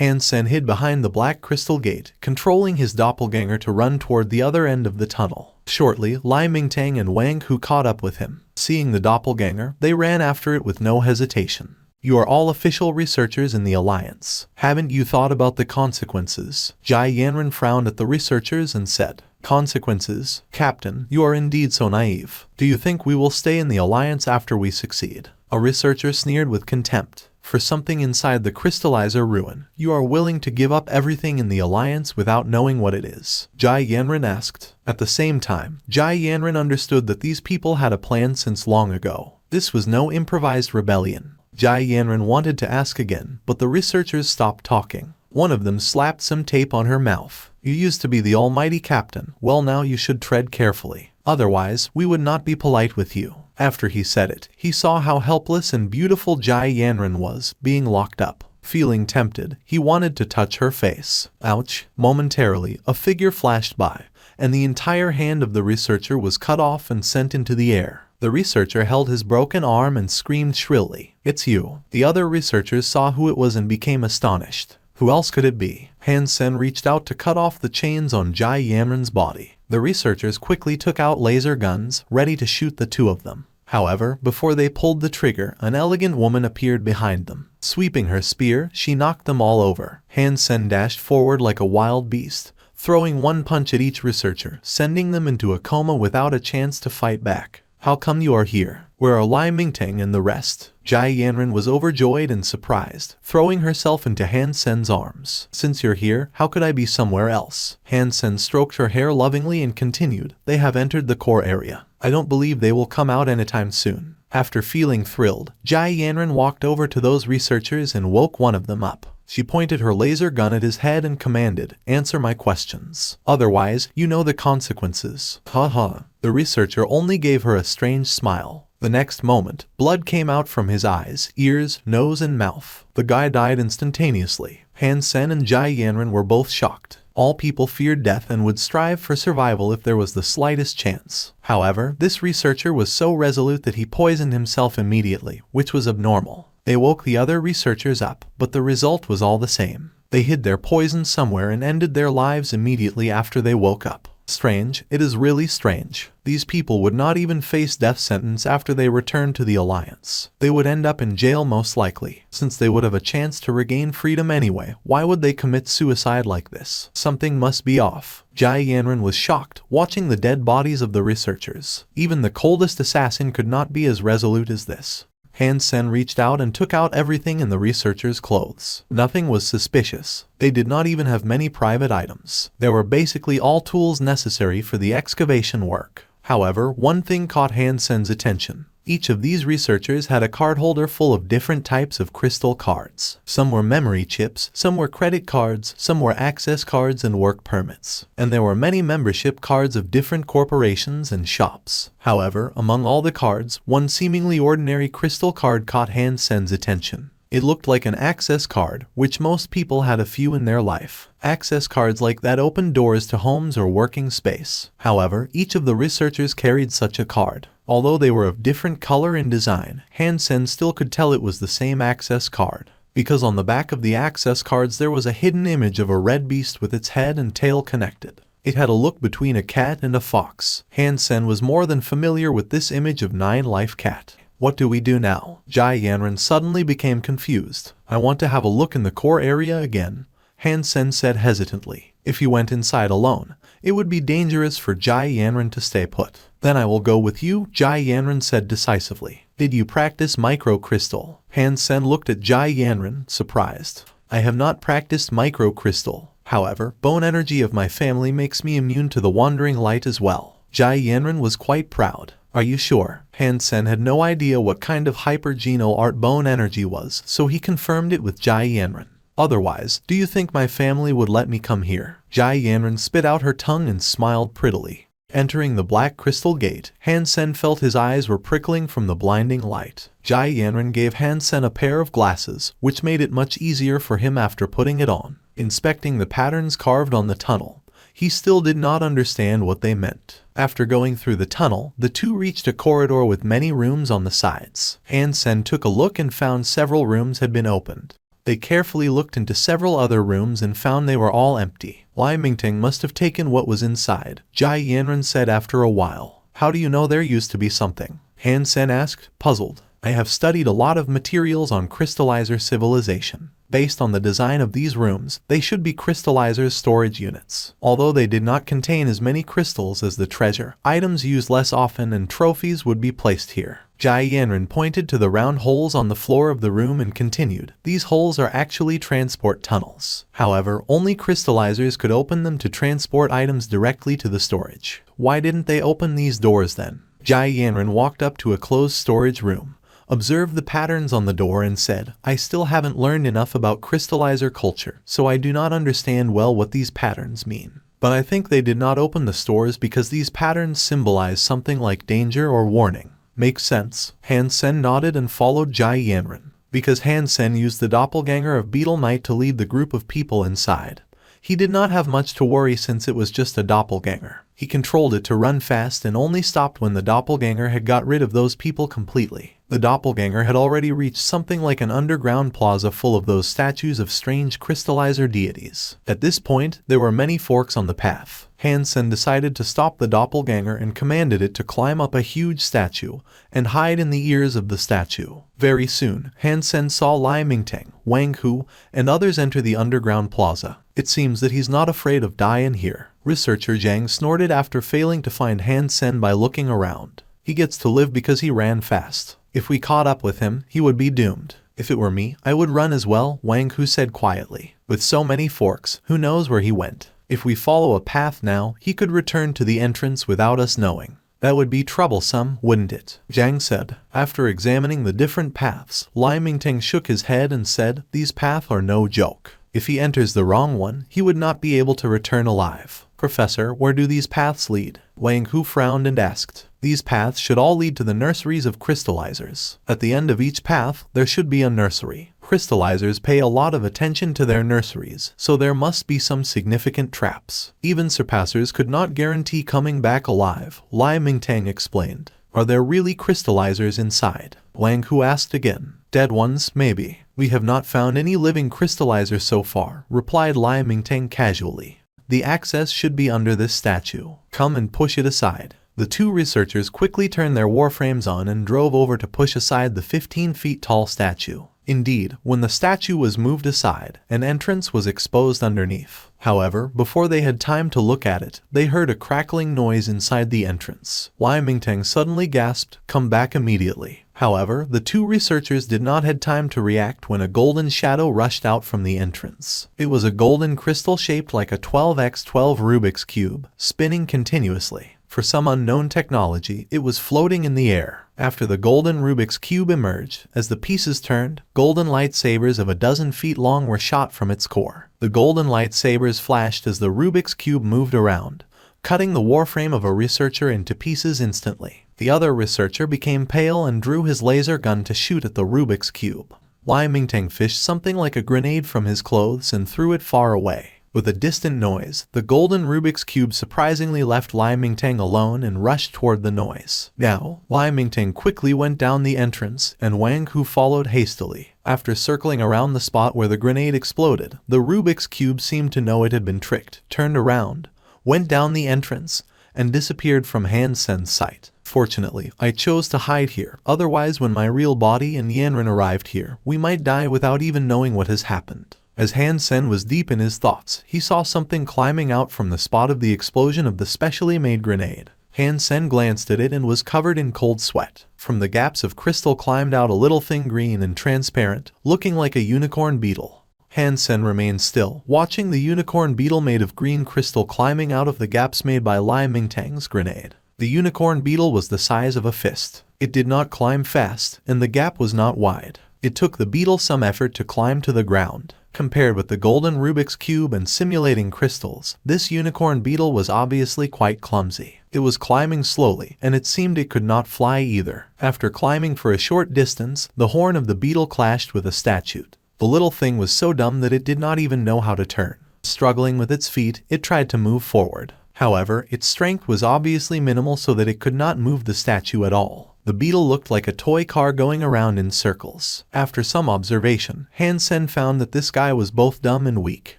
Han-sen hid behind the black crystal gate, controlling his doppelganger to run toward the other end of the tunnel. Shortly, Lai Mingtang and Wang Hu caught up with him. Seeing the doppelganger, they ran after it with no hesitation. You are all official researchers in the Alliance. Haven't you thought about the consequences? Jai Yanren frowned at the researchers and said, Consequences? Captain, you are indeed so naive. Do you think we will stay in the Alliance after we succeed? A researcher sneered with contempt. For something inside the crystallizer ruin, you are willing to give up everything in the Alliance without knowing what it is? Jai Yanren asked. At the same time, Jai Yanren understood that these people had a plan since long ago. This was no improvised rebellion. Jai Yanren wanted to ask again, but the researchers stopped talking. One of them slapped some tape on her mouth. You used to be the almighty captain. Well, now you should tread carefully. Otherwise, we would not be polite with you. After he said it, he saw how helpless and beautiful Jai Yanren was, being locked up. Feeling tempted, he wanted to touch her face. Ouch! Momentarily, a figure flashed by, and the entire hand of the researcher was cut off and sent into the air. The researcher held his broken arm and screamed shrilly, It's you! The other researchers saw who it was and became astonished. Who else could it be? Han-sen reached out to cut off the chains on Jai Yanren's body. The researchers quickly took out laser guns, ready to shoot the two of them. However, before they pulled the trigger, an elegant woman appeared behind them. Sweeping her spear, she knocked them all over. Han-sen dashed forward like a wild beast, throwing one punch at each researcher, sending them into a coma without a chance to fight back. How come you are here? Where are Lai Mingtang and the rest? Jai Yanren was overjoyed and surprised, throwing herself into Han-sen's arms. Since you're here, how could I be somewhere else? Han-sen stroked her hair lovingly and continued, They have entered the core area. I don't believe they will come out anytime soon. After feeling thrilled, Jai Yanren walked over to those researchers and woke one of them up. She pointed her laser gun at his head and commanded, Answer my questions. Otherwise, you know the consequences. Ha. The researcher only gave her a strange smile. The next moment, blood came out from his eyes, ears, nose, and mouth. The guy died instantaneously. Han-sen and Jai Yanren were both shocked. All people feared death and would strive for survival if there was the slightest chance. However, this researcher was so resolute that he poisoned himself immediately, which was abnormal. They woke the other researchers up, but the result was all the same. They hid their poison somewhere and ended their lives immediately after they woke up. Strange, it is really strange. These people would not even face death sentence after they returned to the Alliance. They would end up in jail most likely. Since they would have a chance to regain freedom anyway, why would they commit suicide like this? Something must be off. Jai Yanren was shocked, watching the dead bodies of the researchers. Even the coldest assassin could not be as resolute as this. Han-sen reached out and took out everything in the researchers' clothes. Nothing was suspicious. They did not even have many private items. There were basically all tools necessary for the excavation work. However, one thing caught Han-sen's attention. Each of these researchers had a card holder full of different types of crystal cards. Some were memory chips, some were credit cards, some were access cards and work permits. And there were many membership cards of different corporations and shops. However, among all the cards, one seemingly ordinary crystal card caught Han-sen's attention. It looked like an access card, which most people had a few in their life. Access cards like that opened doors to homes or working space. However, each of the researchers carried such a card. Although they were of different color and design, Han-sen still could tell it was the same access card. Because on the back of the access cards there was a hidden image of a red beast with its head and tail connected. It had a look between a cat and a fox. Han-sen was more than familiar with this image of 9-life cat. What do we do now? Jai Yanren suddenly became confused. I want to have a look in the core area again, Han-sen said hesitantly. If you went inside alone, it would be dangerous for Jai Yanren to stay put. Then I will go with you, Jai Yanren said decisively. Did you practice microcrystal? Han-sen looked at Jai Yanren, surprised. I have not practiced microcrystal. However, bone energy of my family makes me immune to the wandering light as well. Jai Yanren was quite proud. Are you sure? Han-sen had no idea what kind of hyper-geno art bone energy was, so he confirmed it with Jai Yanren. Otherwise, do you think my family would let me come here? Jai Yanren spit out her tongue and smiled prettily. Entering the black crystal gate, Han-sen felt his eyes were prickling from the blinding light. Jai Yanren gave Han-sen a pair of glasses, which made it much easier for him after putting it on. Inspecting the patterns carved on the tunnel, he still did not understand what they meant. After going through the tunnel, the two reached a corridor with many rooms on the sides. Han-sen took a look and found several rooms had been opened. They carefully looked into several other rooms and found they were all empty. Lai Mingting must have taken what was inside, Jai Yanran said after a while. How do you know there used to be something? Han Sen asked, puzzled. I have studied a lot of materials on crystallizer civilization. Based on the design of these rooms, they should be crystallizers' storage units. Although they did not contain as many crystals as the treasure, items used less often and trophies would be placed here. Jai Yanran pointed to the round holes on the floor of the room and continued, these holes are actually transport tunnels. However, only crystallizers could open them to transport items directly to the storage. Why didn't they open these doors then? Jai Yanran walked up to a closed storage room, observed the patterns on the door and said, I still haven't learned enough about crystallizer culture, so I do not understand well what these patterns mean. But I think they did not open the stores because these patterns symbolize something like danger or warning. Makes sense. Han Sen nodded and followed Jai Yanran. Because Han Sen used the doppelganger of Beetle Knight to lead the group of people inside. He did not have much to worry since it was just a doppelganger. He controlled it to run fast and only stopped when the doppelganger had got rid of those people completely. The doppelganger had already reached something like an underground plaza full of those statues of strange crystallizer deities. At this point, there were many forks on the path. Han Sen decided to stop the doppelganger and commanded it to climb up a huge statue and hide in the ears of the statue. Very soon, Han Sen saw Lai Mingteng, Wang Hu, and others enter the underground plaza. It seems that he's not afraid of dying here. Researcher Zhang snorted after failing to find Han Sen by looking around. He gets to live because he ran fast. If we caught up with him, he would be doomed. If it were me, I would run as well, Wang Hu said quietly. With so many forks, who knows where he went? If we follow a path now, he could return to the entrance without us knowing. That would be troublesome, wouldn't it? Zhang said. After examining the different paths, Lai Mingteng shook his head and said, these paths are no joke. If he enters the wrong one, he would not be able to return alive. Professor, where do these paths lead? Wang Hu frowned and asked. These paths should all lead to the nurseries of crystallizers. At the end of each path, there should be a nursery. Crystallizers pay a lot of attention to their nurseries, so there must be some significant traps. Even surpassers could not guarantee coming back alive, Lai Mingteng explained. Are there really crystallizers inside? Wang Hu asked again. Dead ones, maybe. We have not found any living crystallizers so far, replied Lai Mingteng casually. The access should be under this statue. Come and push it aside. The two researchers quickly turned their warframes on and drove over to push aside the 15 feet tall statue. Indeed, when the statue was moved aside, an entrance was exposed underneath. However, before they had time to look at it, they heard a crackling noise inside the entrance. Lai Mingteng suddenly gasped, "Come back immediately." However, the two researchers did not have time to react when a golden shadow rushed out from the entrance. It was a golden crystal shaped like a 12x12 Rubik's Cube, spinning continuously. For some unknown technology, it was floating in the air. After the golden Rubik's Cube emerged, as the pieces turned, golden lightsabers of a dozen feet long were shot from its core. The golden lightsabers flashed as the Rubik's Cube moved around, cutting the warframe of a researcher into pieces instantly. The other researcher became pale and drew his laser gun to shoot at the Rubik's Cube. Lai Mingteng fished something like a grenade from his clothes and threw it far away. With a distant noise, the golden Rubik's Cube surprisingly left Lai Mingteng alone and rushed toward the noise. Now, Lai Mingteng quickly went down the entrance, and Wang Hu followed hastily. After circling around the spot where the grenade exploded, the Rubik's Cube seemed to know it had been tricked, turned around, went down the entrance, and disappeared from Han Sen's sight. Fortunately, I chose to hide here, otherwise when my real body and Yanran arrived here, we might die without even knowing what has happened. As Han Sen was deep in his thoughts, he saw something climbing out from the spot of the explosion of the specially made grenade. Han Sen glanced at it and was covered in cold sweat. From the gaps of crystal climbed out a little thing green and transparent, looking like a unicorn beetle. Han Sen remained still, watching the unicorn beetle made of green crystal climbing out of the gaps made by Lai Mingteng's grenade. The unicorn beetle was the size of a fist. It did not climb fast, and the gap was not wide. It took the beetle some effort to climb to the ground. Compared with the golden Rubik's Cube and simulating crystals, this unicorn beetle was obviously quite clumsy. It was climbing slowly, and it seemed it could not fly either. After climbing for a short distance, the horn of the beetle clashed with a statue. The little thing was so dumb that it did not even know how to turn. Struggling with its feet, it tried to move forward. However, its strength was obviously minimal so that it could not move the statue at all. The beetle looked like a toy car going around in circles. After some observation, Hansen found that this guy was both dumb and weak.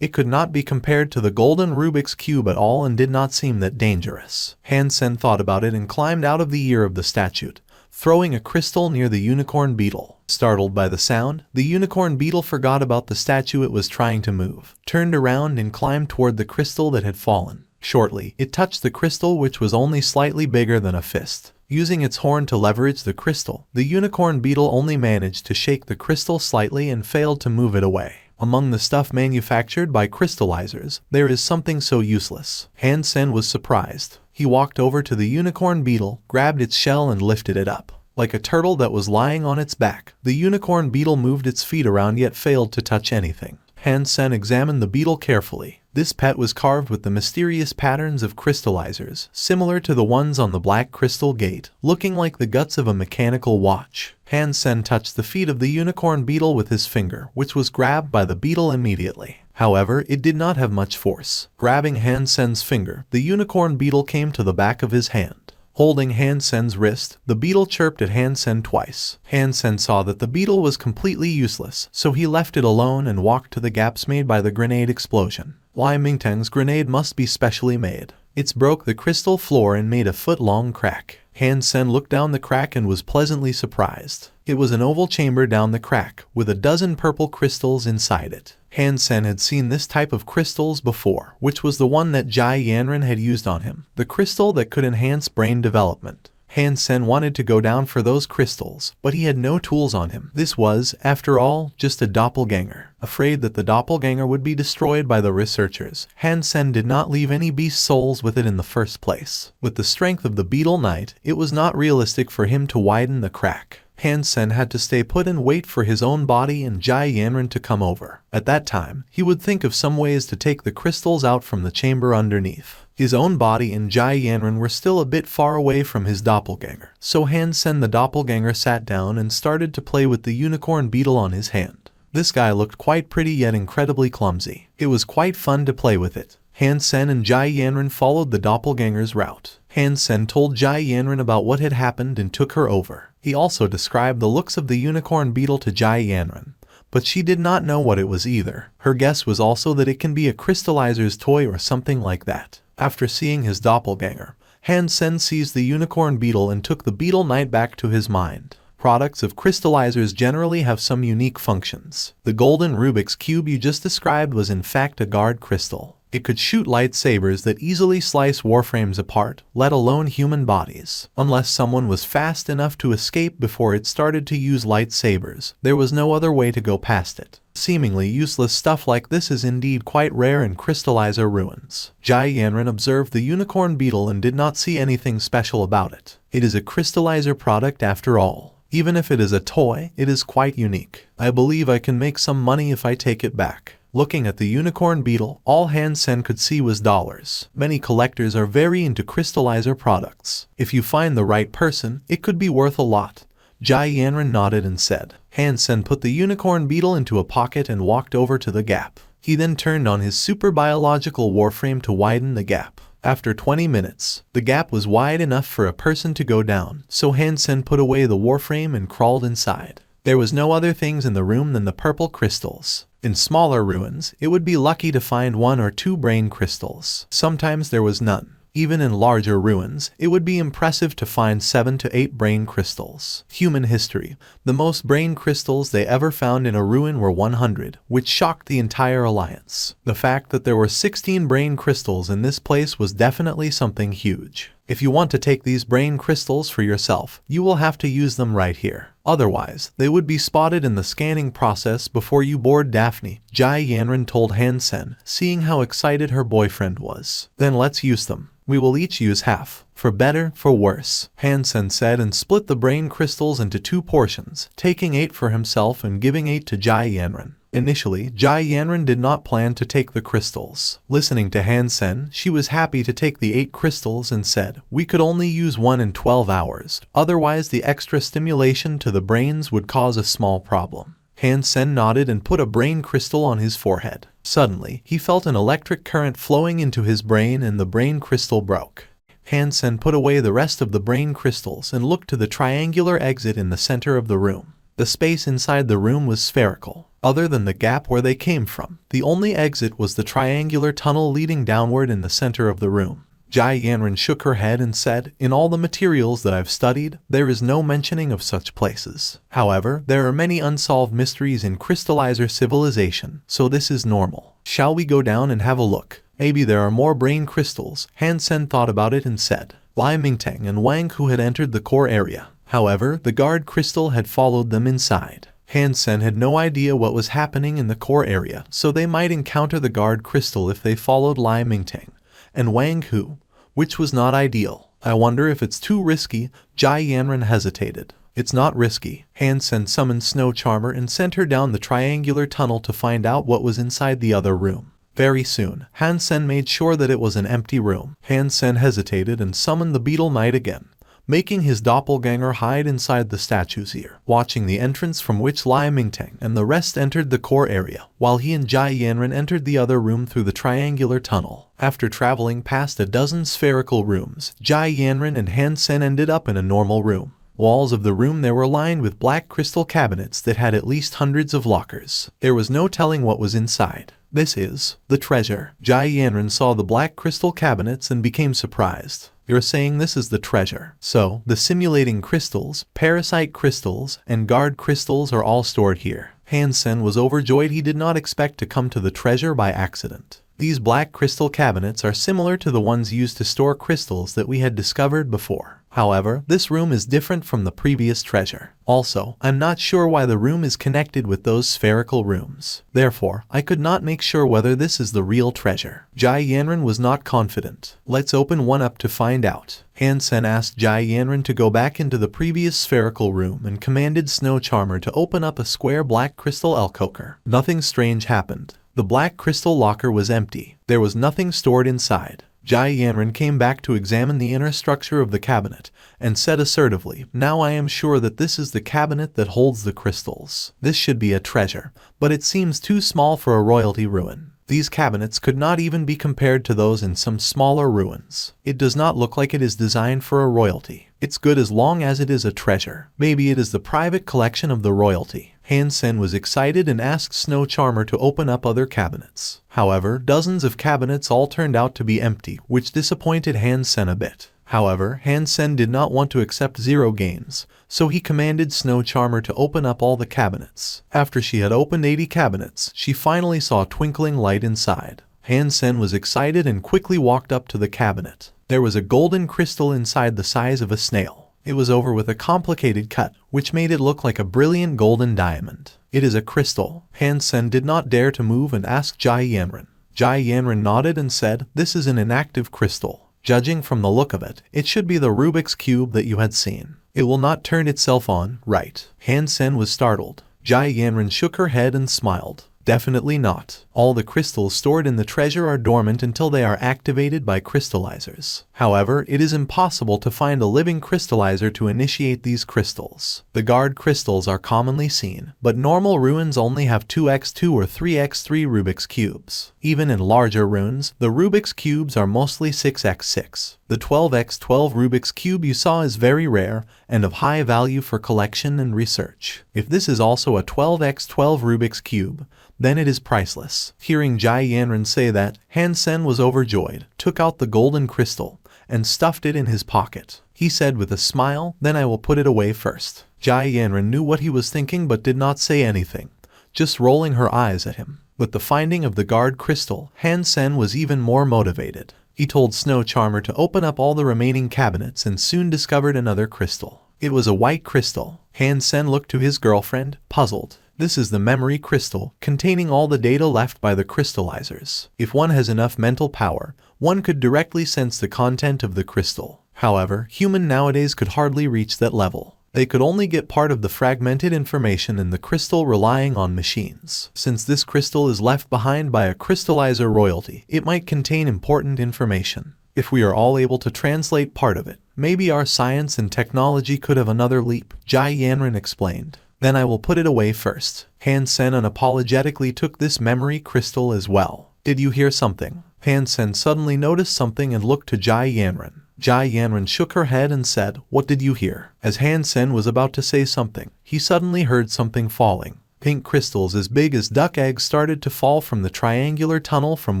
It could not be compared to the golden Rubik's Cube at all and did not seem that dangerous. Hansen thought about it and climbed out of the ear of the statue, throwing a crystal near the unicorn beetle. Startled by the sound, the unicorn beetle forgot about the statue it was trying to move, turned around and climbed toward the crystal that had fallen. Shortly, it touched the crystal, which was only slightly bigger than a fist. Using its horn to leverage the crystal, the unicorn beetle only managed to shake the crystal slightly and failed to move it away. Among the stuff manufactured by crystallizers, there is something so useless. Hansen was surprised. He walked over to the unicorn beetle, grabbed its shell and lifted it up. Like a turtle that was lying on its back, the unicorn beetle moved its feet around yet failed to touch anything. Hansen examined the beetle carefully. This pet was carved with the mysterious patterns of crystallizers, similar to the ones on the Black Crystal Gate, looking like the guts of a mechanical watch. Hansen touched the feet of the unicorn beetle with his finger, which was grabbed by the beetle immediately. However, it did not have much force. Grabbing Hansen's finger, the unicorn beetle came to the back of his hand. Holding Hansen's wrist, the beetle chirped at Hansen twice. Hansen saw that the beetle was completely useless, so he left it alone and walked to the gaps made by the grenade explosion. Lai Mingteng's grenade must be specially made. It broke the crystal floor and made a foot-long crack. Hansen looked down the crack and was pleasantly surprised. It was an oval chamber down the crack, with a dozen purple crystals inside it. Hansen had seen this type of crystals before, which was the one that Jai Yanran had used on him, the crystal that could enhance brain development. Hansen wanted to go down for those crystals, but he had no tools on him. This was, after all, just a doppelganger. Afraid that the doppelganger would be destroyed by the researchers, Hansen did not leave any beast souls with it in the first place. With the strength of the Beetle Knight, it was not realistic for him to widen the crack. Hansen had to stay put and wait for his own body and Jai Yanran to come over. At that time, he would think of some ways to take the crystals out from the chamber underneath. His own body and Jai Yanran were still a bit far away from his doppelganger, so Hansen the doppelganger sat down and started to play with the unicorn beetle on his hand. This guy looked quite pretty yet incredibly clumsy. It was quite fun to play with it. Hansen and Jai Yanran followed the doppelganger's route. Hansen told Jai Yanran about what had happened and took her over. He also described the looks of the unicorn beetle to Jai Yanran, but she did not know what it was either. Her guess was also that it can be a crystallizer's toy or something like that. After seeing his doppelganger, Hansen seized the unicorn beetle and took the Beetle Knight back to his mind. Products of crystallizers generally have some unique functions. The golden Rubik's Cube you just described was in fact a guard crystal. It could shoot lightsabers that easily slice warframes apart, let alone human bodies. Unless someone was fast enough to escape before it started to use lightsabers, there was no other way to go past it. Seemingly useless stuff like this is indeed quite rare in crystallizer ruins. Jai Yanran observed the unicorn beetle and did not see anything special about it. It is a crystallizer product after all. Even if it is a toy, it is quite unique. I believe I can make some money if I take it back. Looking at the unicorn beetle, all Hansen could see was dollars. Many collectors are very into crystallizer products. If you find the right person, it could be worth a lot. Jai Yanran nodded and said. Hansen put the unicorn beetle into a pocket and walked over to the gap. He then turned on his super biological warframe to widen the gap. After 20 minutes, the gap was wide enough for a person to go down, so Hansen put away the warframe and crawled inside. There was no other things in the room than the purple crystals. In smaller ruins, it would be lucky to find 1 or 2 brain crystals. Sometimes there was none. Even in larger ruins, it would be impressive to find 7 to 8 brain crystals. Human history. The most brain crystals they ever found in a ruin were 100, which shocked the entire alliance. The fact that there were 16 brain crystals in this place was definitely something huge. If you want to take these brain crystals for yourself, you will have to use them right here. Otherwise, they would be spotted in the scanning process before you board Daphne, Jai Yanran told Hansen, seeing how excited her boyfriend was. Then let's use them. We will each use half. For better, for worse, Hansen said and split the brain crystals into 2 portions, taking 8 for himself and giving 8 to Jai Yanran. Initially, Jai Yanran did not plan to take the crystals. Listening to Hansen, she was happy to take the 8 crystals and said, "We could only use 1 in 12 hours, otherwise the extra stimulation to the brains would cause a small problem." Hansen nodded and put a brain crystal on his forehead. Suddenly, he felt an electric current flowing into his brain and the brain crystal broke. Han-sen put away the rest of the brain crystals and looked to the triangular exit in the center of the room. The space inside the room was spherical. Other than the gap where they came from, the only exit was the triangular tunnel leading downward in the center of the room. Jai Yanran shook her head and said, "In all the materials that I've studied, there is no mentioning of such places. However, there are many unsolved mysteries in crystallizer civilization, so this is normal. Shall we go down and have a look? Maybe there are more brain crystals." Han-sen thought about it and said. Lai Mingtang and Wang Hu had entered the core area. However, the guard crystal had followed them inside. Han-sen had no idea what was happening in the core area, so they might encounter the guard crystal if they followed Lai Mingtang and Wang Hu, which was not ideal. "I wonder if it's too risky." Jai Yanran hesitated. "It's not risky." Han-sen summoned Snow Charmer and sent her down the triangular tunnel to find out what was inside the other room. Very soon, Han-sen made sure that it was an empty room. Han-sen hesitated and summoned the Beetle Knight again, making his doppelganger hide inside the statue's ear, watching the entrance from which Lai Mingtang and the rest entered the core area, while he and Jai Yanran entered the other room through the triangular tunnel. After traveling past a dozen spherical rooms, Jai Yanran and Han-sen ended up in a normal room. Walls of the room there were lined with black crystal cabinets that had at least hundreds of lockers. There was no telling what was inside. "This is the treasure." Jai Yanran saw the black crystal cabinets and became surprised. "You're saying this is the treasure?" "So, the simulating crystals, parasite crystals, and guard crystals are all stored here." Han-sen was overjoyed. He did not expect to come to the treasure by accident. These black crystal cabinets are similar to the ones used to store crystals that we had discovered before. However, this room is different from the previous treasure. Also, I'm not sure why the room is connected with those spherical rooms. Therefore, I could not make sure whether this is the real treasure. Jai Yanran was not confident. "Let's open one up to find out." Han-sen asked Jai Yanran to go back into the previous spherical room and commanded Snow Charmer to open up a square black crystal elcoker. Nothing strange happened. The black crystal locker was empty. There was nothing stored inside. Jai Yanran came back to examine the inner structure of the cabinet and said assertively, "Now I am sure that this is the cabinet that holds the crystals. This should be a treasure, but it seems too small for a royalty ruin. These cabinets could not even be compared to those in some smaller ruins. It does not look like it is designed for a royalty. It's good as long as it is a treasure. Maybe it is the private collection of the royalty." Han-sen was excited and asked Snow Charmer to open up other cabinets. However, dozens of cabinets all turned out to be empty, which disappointed Han-sen a bit. However, Han-sen did not want to accept zero gains, so he commanded Snow Charmer to open up all the cabinets. After she had opened 80 cabinets, she finally saw a twinkling light inside. Han-sen was excited and quickly walked up to the cabinet. There was a golden crystal inside the size of a snail. It was over with a complicated cut, which made it look like a brilliant golden diamond. "It is a crystal." Han-sen did not dare to move and asked Jai Yanran. Jai Yanran nodded and said, "This is an inactive crystal. Judging from the look of it, it should be the Rubik's Cube that you had seen. It will not turn itself on, right?" Han-sen was startled. Jai Yanran shook her head and smiled. "Definitely not. All the crystals stored in the treasure are dormant until they are activated by crystallizers. However, it is impossible to find a living crystallizer to initiate these crystals. The guard crystals are commonly seen, but normal ruins only have 2x2 or 3x3 Rubik's Cubes. Even in larger ruins, the Rubik's Cubes are mostly 6x6. The 12x12 Rubik's Cube you saw is very rare and of high value for collection and research. If this is also a 12x12 Rubik's Cube, then it is priceless." Hearing Jai Yanran say that, Han-sen was overjoyed, took out the golden crystal, and stuffed it in his pocket. He said with a smile, "Then I will put it away first." Jai Yanran knew what he was thinking but did not say anything, just rolling her eyes at him. With the finding of the guard crystal, Han-sen was even more motivated. He told Snow Charmer to open up all the remaining cabinets and soon discovered another crystal. It was a white crystal. Han-sen looked to his girlfriend, puzzled. This is the memory crystal, containing all the data left by the crystallizers. If one has enough mental power, one could directly sense the content of the crystal. However, humans nowadays could hardly reach that level. They could only get part of the fragmented information in the crystal relying on machines. Since this crystal is left behind by a crystallizer royalty, it might contain important information. If we are all able to translate part of it, maybe our science and technology could have another leap, Jai Yanran explained. Then I will put it away first. Han-sen unapologetically took this memory crystal as well. Did you hear something? Han-sen suddenly noticed something and looked to Jai Yanran. Jai Yanran shook her head and said, "What did you hear?" As Han-sen was about to say something, he suddenly heard something falling. Pink crystals as big as duck eggs started to fall from the triangular tunnel from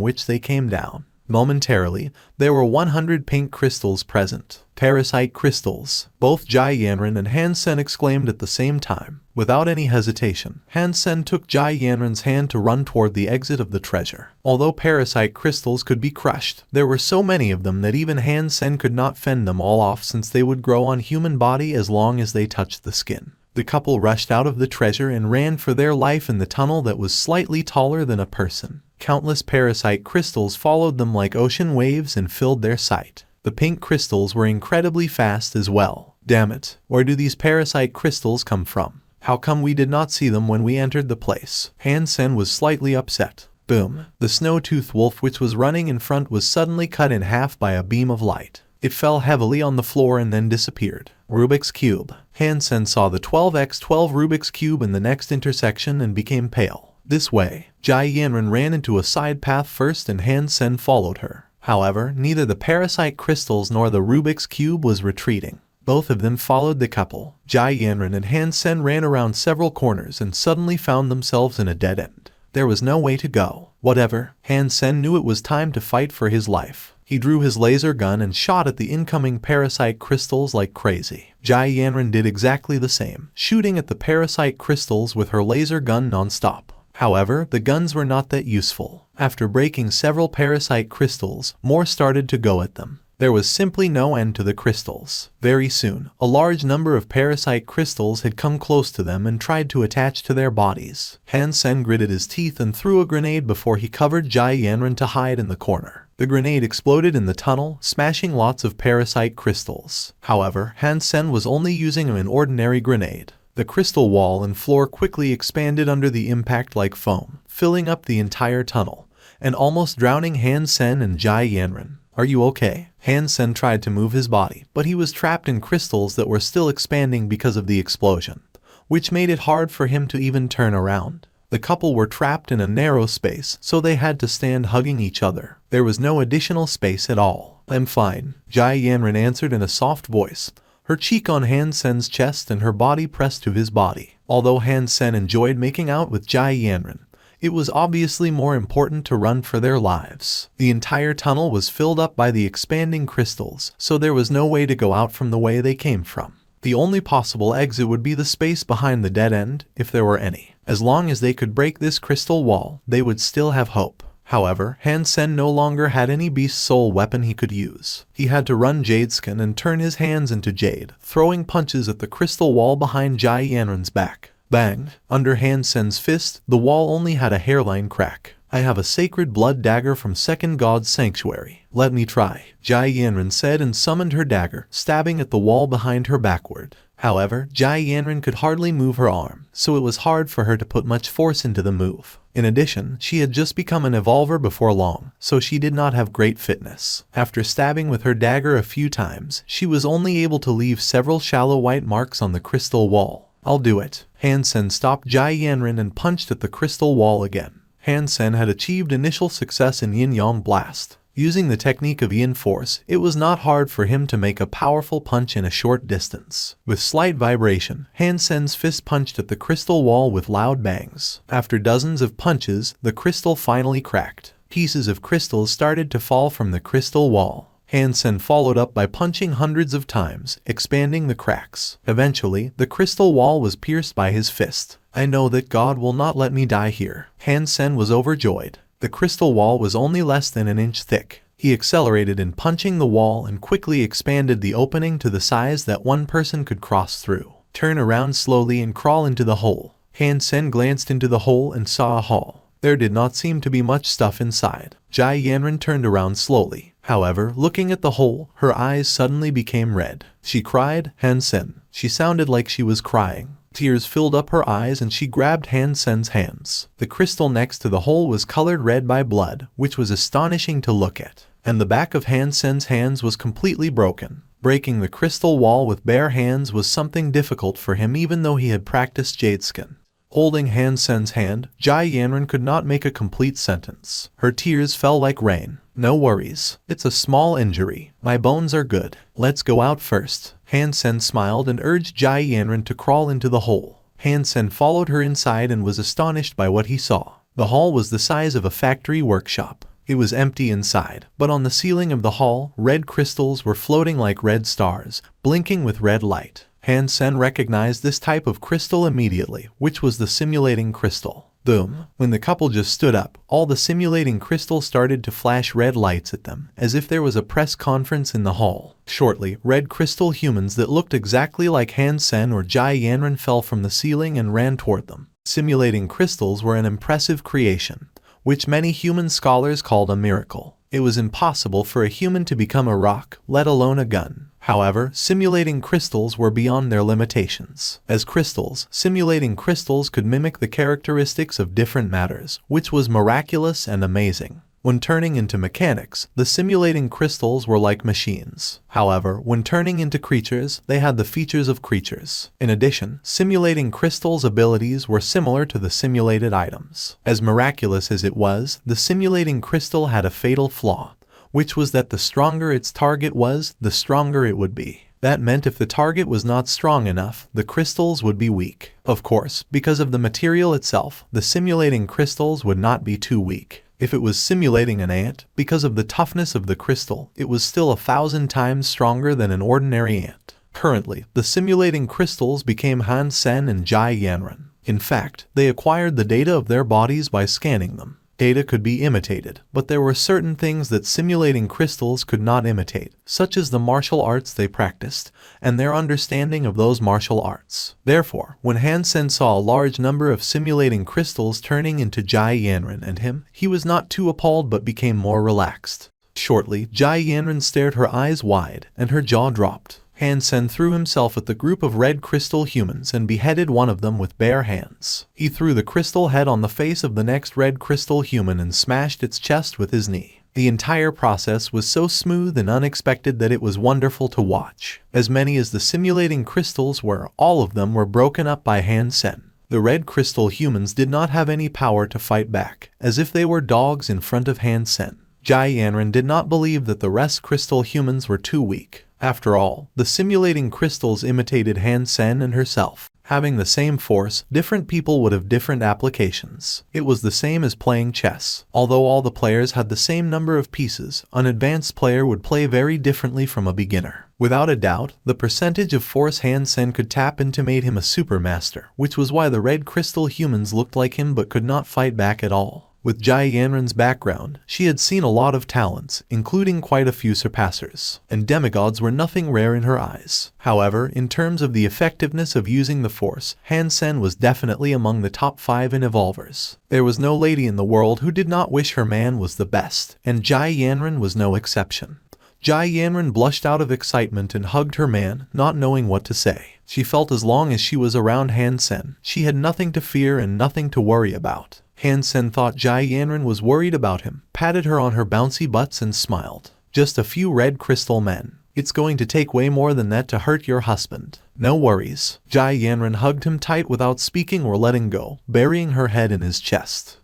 which they came down. Momentarily, there were 100 pink crystals present. Parasite crystals. Both Jai Yanran and Han-sen exclaimed at the same time. Without any hesitation, Han-sen took Jai Yanran's hand to run toward the exit of the treasure. Although parasite crystals could be crushed, there were so many of them that even Han-sen could not fend them all off, since they would grow on human body as long as they touched the skin. The couple rushed out of the treasure and ran for their life in the tunnel that was slightly taller than a person. Countless parasite crystals followed them like ocean waves and filled their sight. The pink crystals were incredibly fast as well. Damn it, where do these parasite crystals come from? How come we did not see them when we entered the place? Han-sen was slightly upset. Boom. The snow-toothed wolf which was running in front was suddenly cut in half by a beam of light. It fell heavily on the floor and then disappeared. Rubik's Cube. Han-sen saw the 12x12 Rubik's Cube in the next intersection and became pale. This way. Jai Yanran ran into a side path first and Han-sen followed her. However, neither the parasite crystals nor the Rubik's Cube was retreating. Both of them followed the couple. Jai Yanran and Han-sen ran around several corners and suddenly found themselves in a dead end. There was no way to go. Whatever. Han-sen knew it was time to fight for his life. He drew his laser gun and shot at the incoming parasite crystals like crazy. Jai Yanran did exactly the same, shooting at the parasite crystals with her laser gun non-stop. However, the guns were not that useful. After breaking several parasite crystals, more started to go at them. There was simply no end to the crystals. Very soon, a large number of parasite crystals had come close to them and tried to attach to their bodies. Han-sen gritted his teeth and threw a grenade before he covered Jai Yanran to hide in the corner. The grenade exploded in the tunnel, smashing lots of parasite crystals. However, Han-sen was only using an ordinary grenade. The crystal wall and floor quickly expanded under the impact like foam, filling up the entire tunnel, and almost drowning Han-sen and Jai Yanran. "Are you okay?" Han-sen tried to move his body, but he was trapped in crystals that were still expanding because of the explosion, which made it hard for him to even turn around. The couple were trapped in a narrow space, so they had to stand hugging each other. There was no additional space at all. "I'm fine," Jai Yanran answered in a soft voice, her cheek on Han-sen's chest and her body pressed to his body. Although Han-sen enjoyed making out with Jai Yanran, it was obviously more important to run for their lives. The entire tunnel was filled up by the expanding crystals, so there was no way to go out from the way they came from. The only possible exit would be the space behind the dead end, if there were any. As long as they could break this crystal wall, they would still have hope. However, Han-sen no longer had any beast soul weapon he could use. He had to run Jadeskin and turn his hands into jade, throwing punches at the crystal wall behind Jai Yanran's back. Bang! Under Han-sen's fist, the wall only had a hairline crack. "I have a sacred blood dagger from Second God's Sanctuary. Let me try," Jai Yanran said and summoned her dagger, stabbing at the wall behind her backward. However, Jai Yanran could hardly move her arm, so it was hard for her to put much force into the move. In addition, she had just become an evolver before long, so she did not have great fitness. After stabbing with her dagger a few times, she was only able to leave several shallow white marks on the crystal wall. "I'll do it." Han-sen stopped Jai Yanran and punched at the crystal wall again. Han-sen had achieved initial success in Yin-Yang Blast. Using the technique of Yin Force, it was not hard for him to make a powerful punch in a short distance. With slight vibration, Han-sen's fist punched at the crystal wall with loud bangs. After dozens of punches, the crystal finally cracked. Pieces of crystals started to fall from the crystal wall. Han-sen followed up by punching hundreds of times, expanding the cracks. Eventually, the crystal wall was pierced by his fist. "I know that God will not let me die here." Han-sen was overjoyed. The crystal wall was only less than an inch thick. He accelerated in punching the wall and quickly expanded the opening to the size that one person could cross through. "Turn around slowly and crawl into the hole." Han-sen glanced into the hole and saw a hall. There did not seem to be much stuff inside. Jai Yanran turned around slowly. However, looking at the hole, her eyes suddenly became red. She cried, "Han-sen." She sounded like she was crying. Tears filled up her eyes and she grabbed Han-sen's hands. The crystal next to the hole was colored red by blood, which was astonishing to look at. And the back of Han-sen's hands was completely broken. Breaking the crystal wall with bare hands was something difficult for him even though he had practiced jade skin. Holding Han Sen's hand, Jai Yanran could not make a complete sentence. Her tears fell like rain. No worries. It's a small injury. My bones are good. Let's go out first. Han Sen smiled and urged Jai Yanran to crawl into the hole. Han Sen followed her inside and was astonished by what he saw. The hall was the size of a factory workshop. It was empty inside, but on the ceiling of the hall, red crystals were floating like red stars, blinking with red light. Han Sen recognized this type of crystal immediately, which was the simulating crystal. Boom. When the couple just stood up, all the simulating crystals started to flash red lights at them, as if there was a press conference in the hall. Shortly, red crystal humans that looked exactly like Han Sen or Jai Yanran fell from the ceiling and ran toward them. Simulating crystals were an impressive creation, which many human scholars called a miracle. It was impossible for a human to become a rock, let alone a gun. However, simulating crystals were beyond their limitations. As crystals, simulating crystals could mimic the characteristics of different matters, which was miraculous and amazing. When turning into mechanics, the simulating crystals were like machines. However, when turning into creatures, they had the features of creatures. In addition, simulating crystals' abilities were similar to the simulated items. As miraculous as it was, the simulating crystal had a fatal flaw, which was that the stronger its target was, the stronger it would be. That meant if the target was not strong enough, the crystals would be weak. Of course, because of the material itself, the simulating crystals would not be too weak. If it was simulating an ant, because of the toughness of the crystal, it was still 1,000 times stronger than an ordinary ant. Currently, the simulating crystals became Han Sen and Jai Yanran. In fact, they acquired the data of their bodies by scanning them. Data could be imitated, but there were certain things that simulating crystals could not imitate, such as the martial arts they practiced, and their understanding of those martial arts. Therefore, when Han Sen saw a large number of simulating crystals turning into Jai Yanran and him, he was not too appalled but became more relaxed. Shortly, Jai Yanran stared her eyes wide, and her jaw dropped. Han Sen threw himself at the group of red crystal humans and beheaded one of them with bare hands. He threw the crystal head on the face of the next red crystal human and smashed its chest with his knee. The entire process was so smooth and unexpected that it was wonderful to watch. As many as the simulating crystals were, all of them were broken up by Han Sen. The red crystal humans did not have any power to fight back, as if they were dogs in front of Han Sen. Jai Yanran did not believe that the rest crystal humans were too weak. After all, the simulating crystals imitated Han Sen and herself. Having the same force, different people would have different applications. It was the same as playing chess. Although all the players had the same number of pieces, an advanced player would play very differently from a beginner. Without a doubt, the percentage of force Han Sen could tap into made him a supermaster, which was why the red crystal humans looked like him but could not fight back at all. With Jai Yanran's background, she had seen a lot of talents, including quite a few surpassers, and demigods were nothing rare in her eyes. However, in terms of the effectiveness of using the force, Han Sen was definitely among the top 5 in evolvers. There was no lady in the world who did not wish her man was the best, and Jai Yanran was no exception. Jai Yanran blushed out of excitement and hugged her man, not knowing what to say. She felt as long as she was around Han Sen, she had nothing to fear and nothing to worry about. Han Sen thought Jai Yanran was worried about him, patted her on her bouncy butts and smiled. Just a few red crystal men. It's going to take way more than that to hurt your husband. No worries. Jai Yanran hugged him tight without speaking or letting go, burying her head in his chest.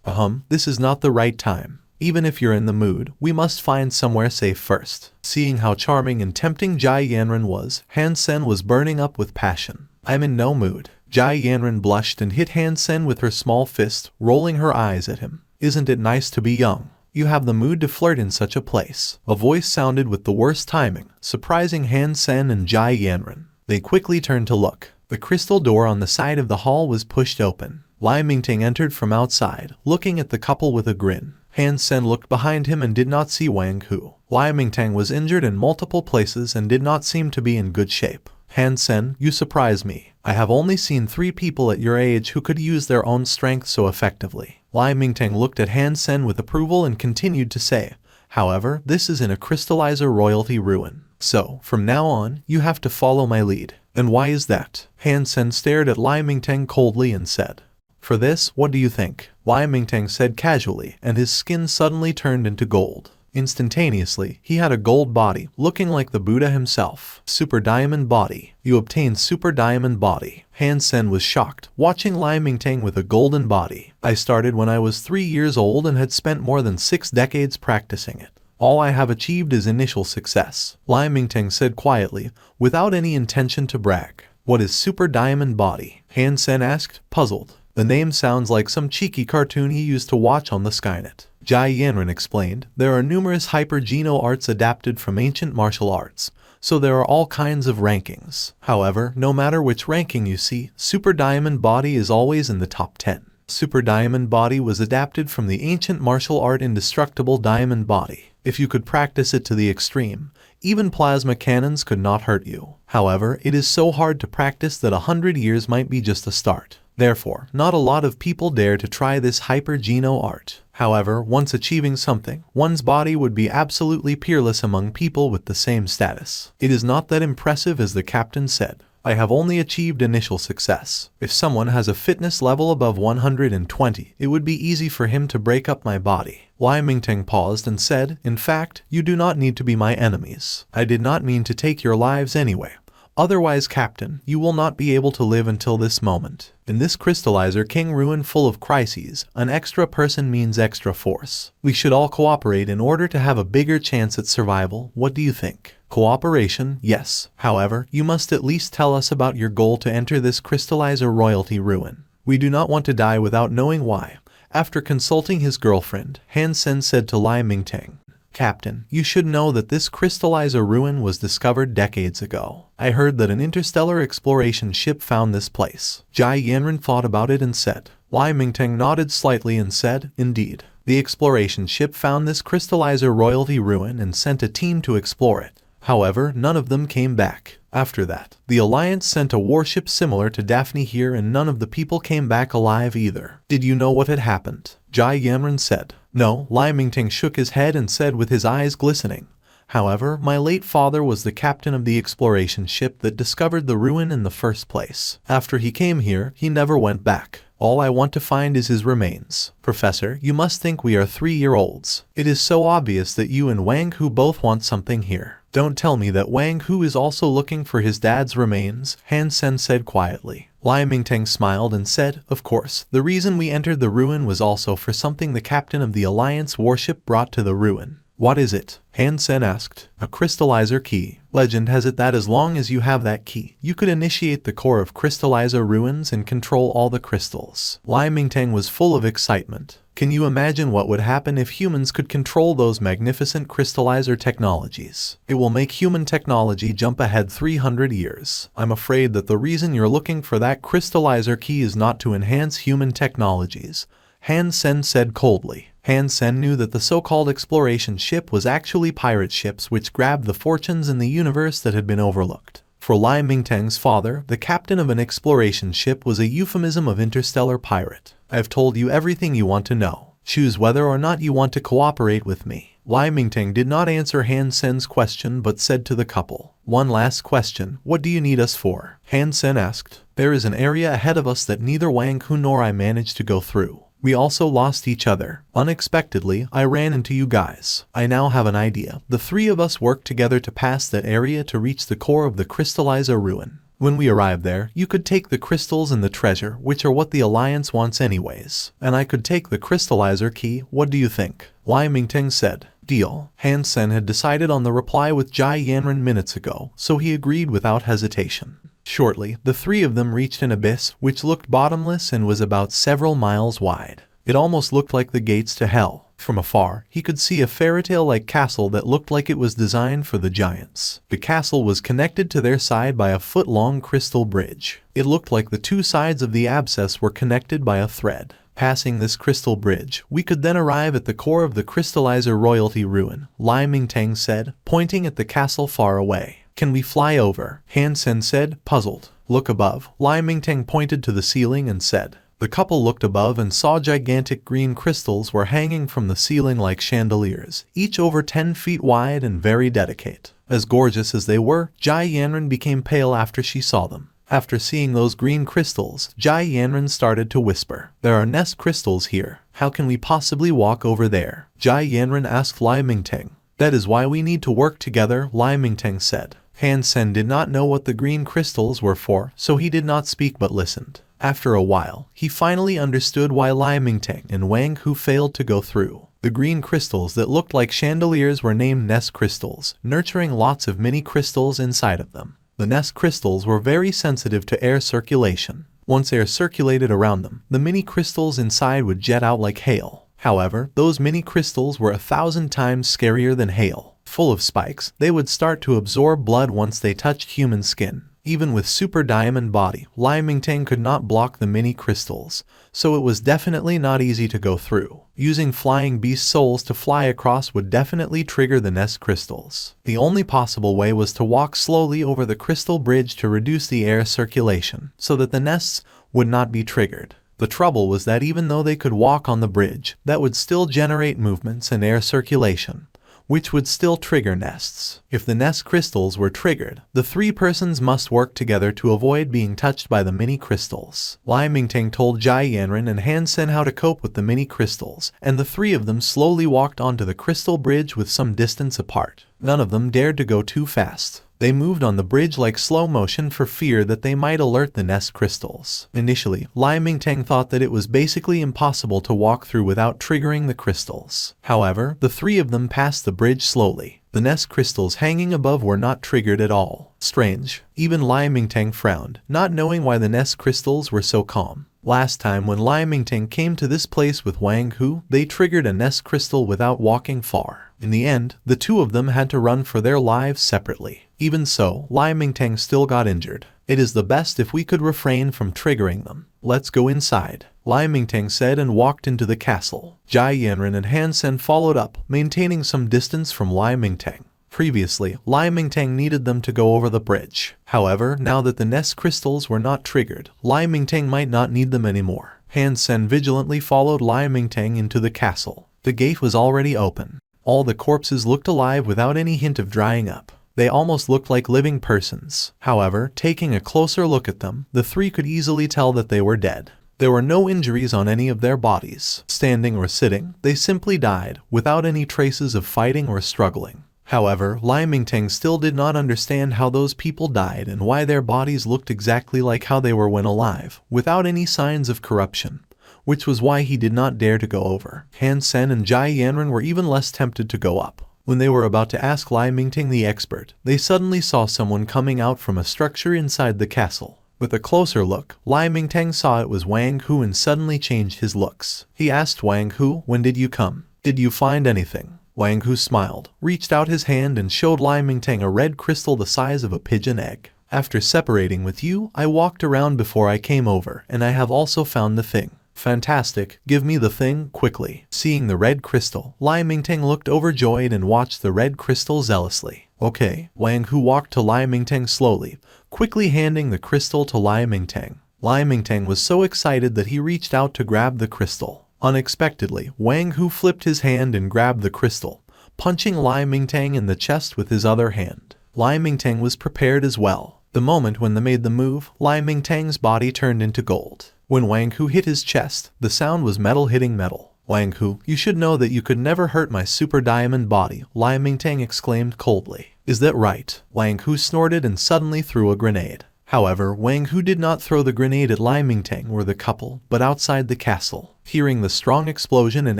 This is not the right time. Even if you're in the mood, we must find somewhere safe first. Seeing how charming and tempting Jai Yanran was, Han Sen was burning up with passion. I'm in no mood. Jai Yanran blushed and hit Han Sen with her small fist, rolling her eyes at him. Isn't it nice to be young? You have the mood to flirt in such a place. A voice sounded with the worst timing, surprising Han Sen and Jai Yanran. They quickly turned to look. The crystal door on the side of the hall was pushed open. Lai Mingting entered from outside, looking at the couple with a grin. Han Sen looked behind him and did not see Wang Hu. Lai Mingtang was injured in multiple places and did not seem to be in good shape. Han Sen, you surprise me. I have only seen 3 people at your age who could use their own strength so effectively. Lai Mingtang looked at Han Sen with approval and continued to say, however, this is in a crystallizer royalty ruin. So, from now on, you have to follow my lead. And why is that? Han Sen stared at Lai Mingtang coldly and said, for this, what do you think? Lai Mingtang said casually, and his skin suddenly turned into gold. Instantaneously, he had a gold body, looking like the Buddha himself. Super Diamond Body. You obtained Super Diamond Body. Han Sen was shocked, watching Lai Mingtang with a golden body. I started when I was 3 years old and had spent more than 6 decades practicing it. All I have achieved is initial success, Lai Mingtang said quietly, without any intention to brag. What is Super Diamond Body? Han Sen asked, puzzled. The name sounds like some cheeky cartoon he used to watch on the Skynet. Jai Yanran explained, there are numerous hyper-geno arts adapted from ancient martial arts, so there are all kinds of rankings. However, no matter which ranking you see, Super Diamond Body is always in the top 10. Super Diamond Body was adapted from the ancient martial art Indestructible Diamond Body. If you could practice it to the extreme, even plasma cannons could not hurt you. However, it is so hard to practice that 100 years might be just a start. Therefore, not a lot of people dare to try this hyper-geno art. However, once achieving something, one's body would be absolutely peerless among people with the same status. It is not that impressive as the captain said. I have only achieved initial success. If someone has a fitness level above 120, it would be easy for him to break up my body. Lai Mingtang paused and said, in fact, you do not need to be my enemies. I did not mean to take your lives anyway. Otherwise, Captain, you will not be able to live until this moment. In this crystallizer king ruin full of crises, an extra person means extra force. We should all cooperate in order to have a bigger chance at survival. What do you think? Cooperation, yes. However, you must at least tell us about your goal to enter this crystallizer royalty ruin. We do not want to die without knowing why. After consulting his girlfriend, Han Sen said to Lai Mingtang, Captain, you should know that this crystallizer ruin was discovered decades ago. I heard that an interstellar exploration ship found this place. Jai Yanran thought about it and said. Lai Mingtang nodded slightly and said, indeed. The exploration ship found this crystallizer royalty ruin and sent a team to explore it. However, none of them came back. After that, the Alliance sent a warship similar to Daphne here and none of the people came back alive either. Did you know what had happened? Jai Yanran said. No, Lai Mingtang shook his head and said with his eyes glistening. However, my late father was the captain of the exploration ship that discovered the ruin in the first place. After he came here, he never went back. All I want to find is his remains. Professor, you must think we are 3-year-olds. It is so obvious that you and Wang Hu both want something here. Don't tell me that Wang Hu is also looking for his dad's remains, Han Sen said quietly. Lai Mingtang smiled and said, of course, the reason we entered the ruin was also for something the captain of the Alliance warship brought to the ruin. What is it? Han Sen asked. A crystallizer key. Legend has it that as long as you have that key, you could initiate the core of crystallizer ruins and control all the crystals. Lai Mingtang was full of excitement. Can you imagine what would happen if humans could control those magnificent crystallizer technologies? It will make human technology jump ahead 300 years. I'm afraid that the reason you're looking for that crystallizer key is not to enhance human technologies, Han Sen said coldly. Han Sen knew that the so-called exploration ship was actually pirate ships which grabbed the fortunes in the universe that had been overlooked. For Lai Mingtang's father, the captain of an exploration ship was a euphemism of interstellar pirate. I've told you everything you want to know. Choose whether or not you want to cooperate with me. Lai Mingtang did not answer Han Sen's question but said to the couple, one last question, what do you need us for? Han Sen asked. There is an area ahead of us that neither Wang Hu nor I managed to go through. We also lost each other. Unexpectedly, I ran into you guys. I now have an idea. The 3 of us worked together to pass that area to reach the core of the crystallizer ruin. When we arrive there, you could take the crystals and the treasure, which are what the Alliance wants anyways. And I could take the crystallizer key. What do you think? Lai Mingtang said. Deal. Han Sen had decided on the reply with Jai Yanran minutes ago, so he agreed without hesitation. Shortly, the 3 of them reached an abyss which looked bottomless and was about several miles wide. It almost looked like the gates to hell. From afar, he could see a fairytale-like castle that looked like it was designed for the giants. The castle was connected to their side by a foot-long crystal bridge. It looked like the 2 sides of the abscess were connected by a thread. Passing this crystal bridge, we could then arrive at the core of the crystallizer royalty ruin, Lai Mingtang said, pointing at the castle far away. Can we fly over? Han Sen said, puzzled. Look above. Lai Mingtang pointed to the ceiling and said. The couple looked above and saw gigantic green crystals were hanging from the ceiling like chandeliers, each over 10 feet wide and very delicate. As gorgeous as they were, Jai Yanran became pale after she saw them. After seeing those green crystals, Jai Yanran started to whisper, "There are nest crystals here. How can we possibly walk over there?" Jai Yanran asked Lai Mingteng. "That is why we need to work together," Lai Mingteng said. Han Sen did not know what the green crystals were for, so he did not speak but listened. After a while, he finally understood why Lai Mingteng and Wang Hu failed to go through. The green crystals that looked like chandeliers were named nest crystals, nurturing lots of mini crystals inside of them. The nest crystals were very sensitive to air circulation. Once air circulated around them, the mini crystals inside would jet out like hail. However, those mini crystals were 1,000 times scarier than hail. Full of spikes, they would start to absorb blood once they touched human skin. Even with super diamond body, Lai Mingteng could not block the mini crystals, so it was definitely not easy to go through. Using flying beast souls to fly across would definitely trigger the nest crystals. The only possible way was to walk slowly over the crystal bridge to reduce the air circulation, so that the nests would not be triggered. The trouble was that even though they could walk on the bridge, that would still generate movements and air circulation, which would still trigger nests. If the nest crystals were triggered, the three persons must work together to avoid being touched by the mini crystals. Lai Mingteng told Jai Yanran and Han Sen how to cope with the mini crystals, and the three of them slowly walked onto the crystal bridge with some distance apart. None of them dared to go too fast. They moved on the bridge like slow motion for fear that they might alert the nest crystals. Initially, Lai Mingteng thought that it was basically impossible to walk through without triggering the crystals. However, the three of them passed the bridge slowly. The nest crystals hanging above were not triggered at all. Strange. Even Lai Mingteng frowned, not knowing why the nest crystals were so calm. Last time when Lai Mingteng came to this place with Wang Hu, they triggered a nest crystal without walking far. In the end, the two of them had to run for their lives separately. Even so, Lai Mingteng still got injured. "It is the best if we could refrain from triggering them. Let's go inside," Lai Mingteng said and walked into the castle. Jai Yanran and Han Sen followed up, maintaining some distance from Lai Mingteng. Previously, Lai Mingteng needed them to go over the bridge. However, now that the nest crystals were not triggered, Lai Mingteng might not need them anymore. Han Sen vigilantly followed Lai Mingteng into the castle. The gate was already open. All the corpses looked alive without any hint of drying up. They almost looked like living persons. However, taking a closer look at them, the three could easily tell that they were dead. There were no injuries on any of their bodies. Standing or sitting, they simply died, without any traces of fighting or struggling. However, Lai Mingteng still did not understand how those people died and why their bodies looked exactly like how they were when alive, without any signs of corruption, which was why he did not dare to go over. Han Sen and Jai Yanran were even less tempted to go up. When they were about to ask Lai Mingteng the expert, they suddenly saw someone coming out from a structure inside the castle. With a closer look, Lai Mingteng saw it was Wang Hu and suddenly changed his looks. He asked Wang Hu, "When did you come? Did you find anything?" Wang Hu smiled, reached out his hand and showed Lai Mingteng a red crystal the size of a pigeon egg. "After separating with you, I walked around before I came over, and I have also found the thing." "Fantastic, give me the thing, quickly." Seeing the red crystal, Lai Mingteng looked overjoyed and watched the red crystal zealously. "Okay." Wang Hu walked to Lai Mingteng slowly, quickly handing the crystal to Lai Mingteng. Lai Mingteng was so excited that he reached out to grab the crystal. Unexpectedly, Wang Hu flipped his hand and grabbed the crystal, punching Lai Mingteng in the chest with his other hand. Lai Mingteng was prepared as well. The moment when they made the move, Lai Mingteng's body turned into gold. When Wang Hu hit his chest, the sound was metal hitting metal. "Wang Hu, you should know that you could never hurt my super diamond body," Lai Mingteng exclaimed coldly. "Is that right?" Wang Hu snorted and suddenly threw a grenade. However, Wang Hu did not throw the grenade at Lai Mingteng or the couple, but outside the castle. Hearing the strong explosion and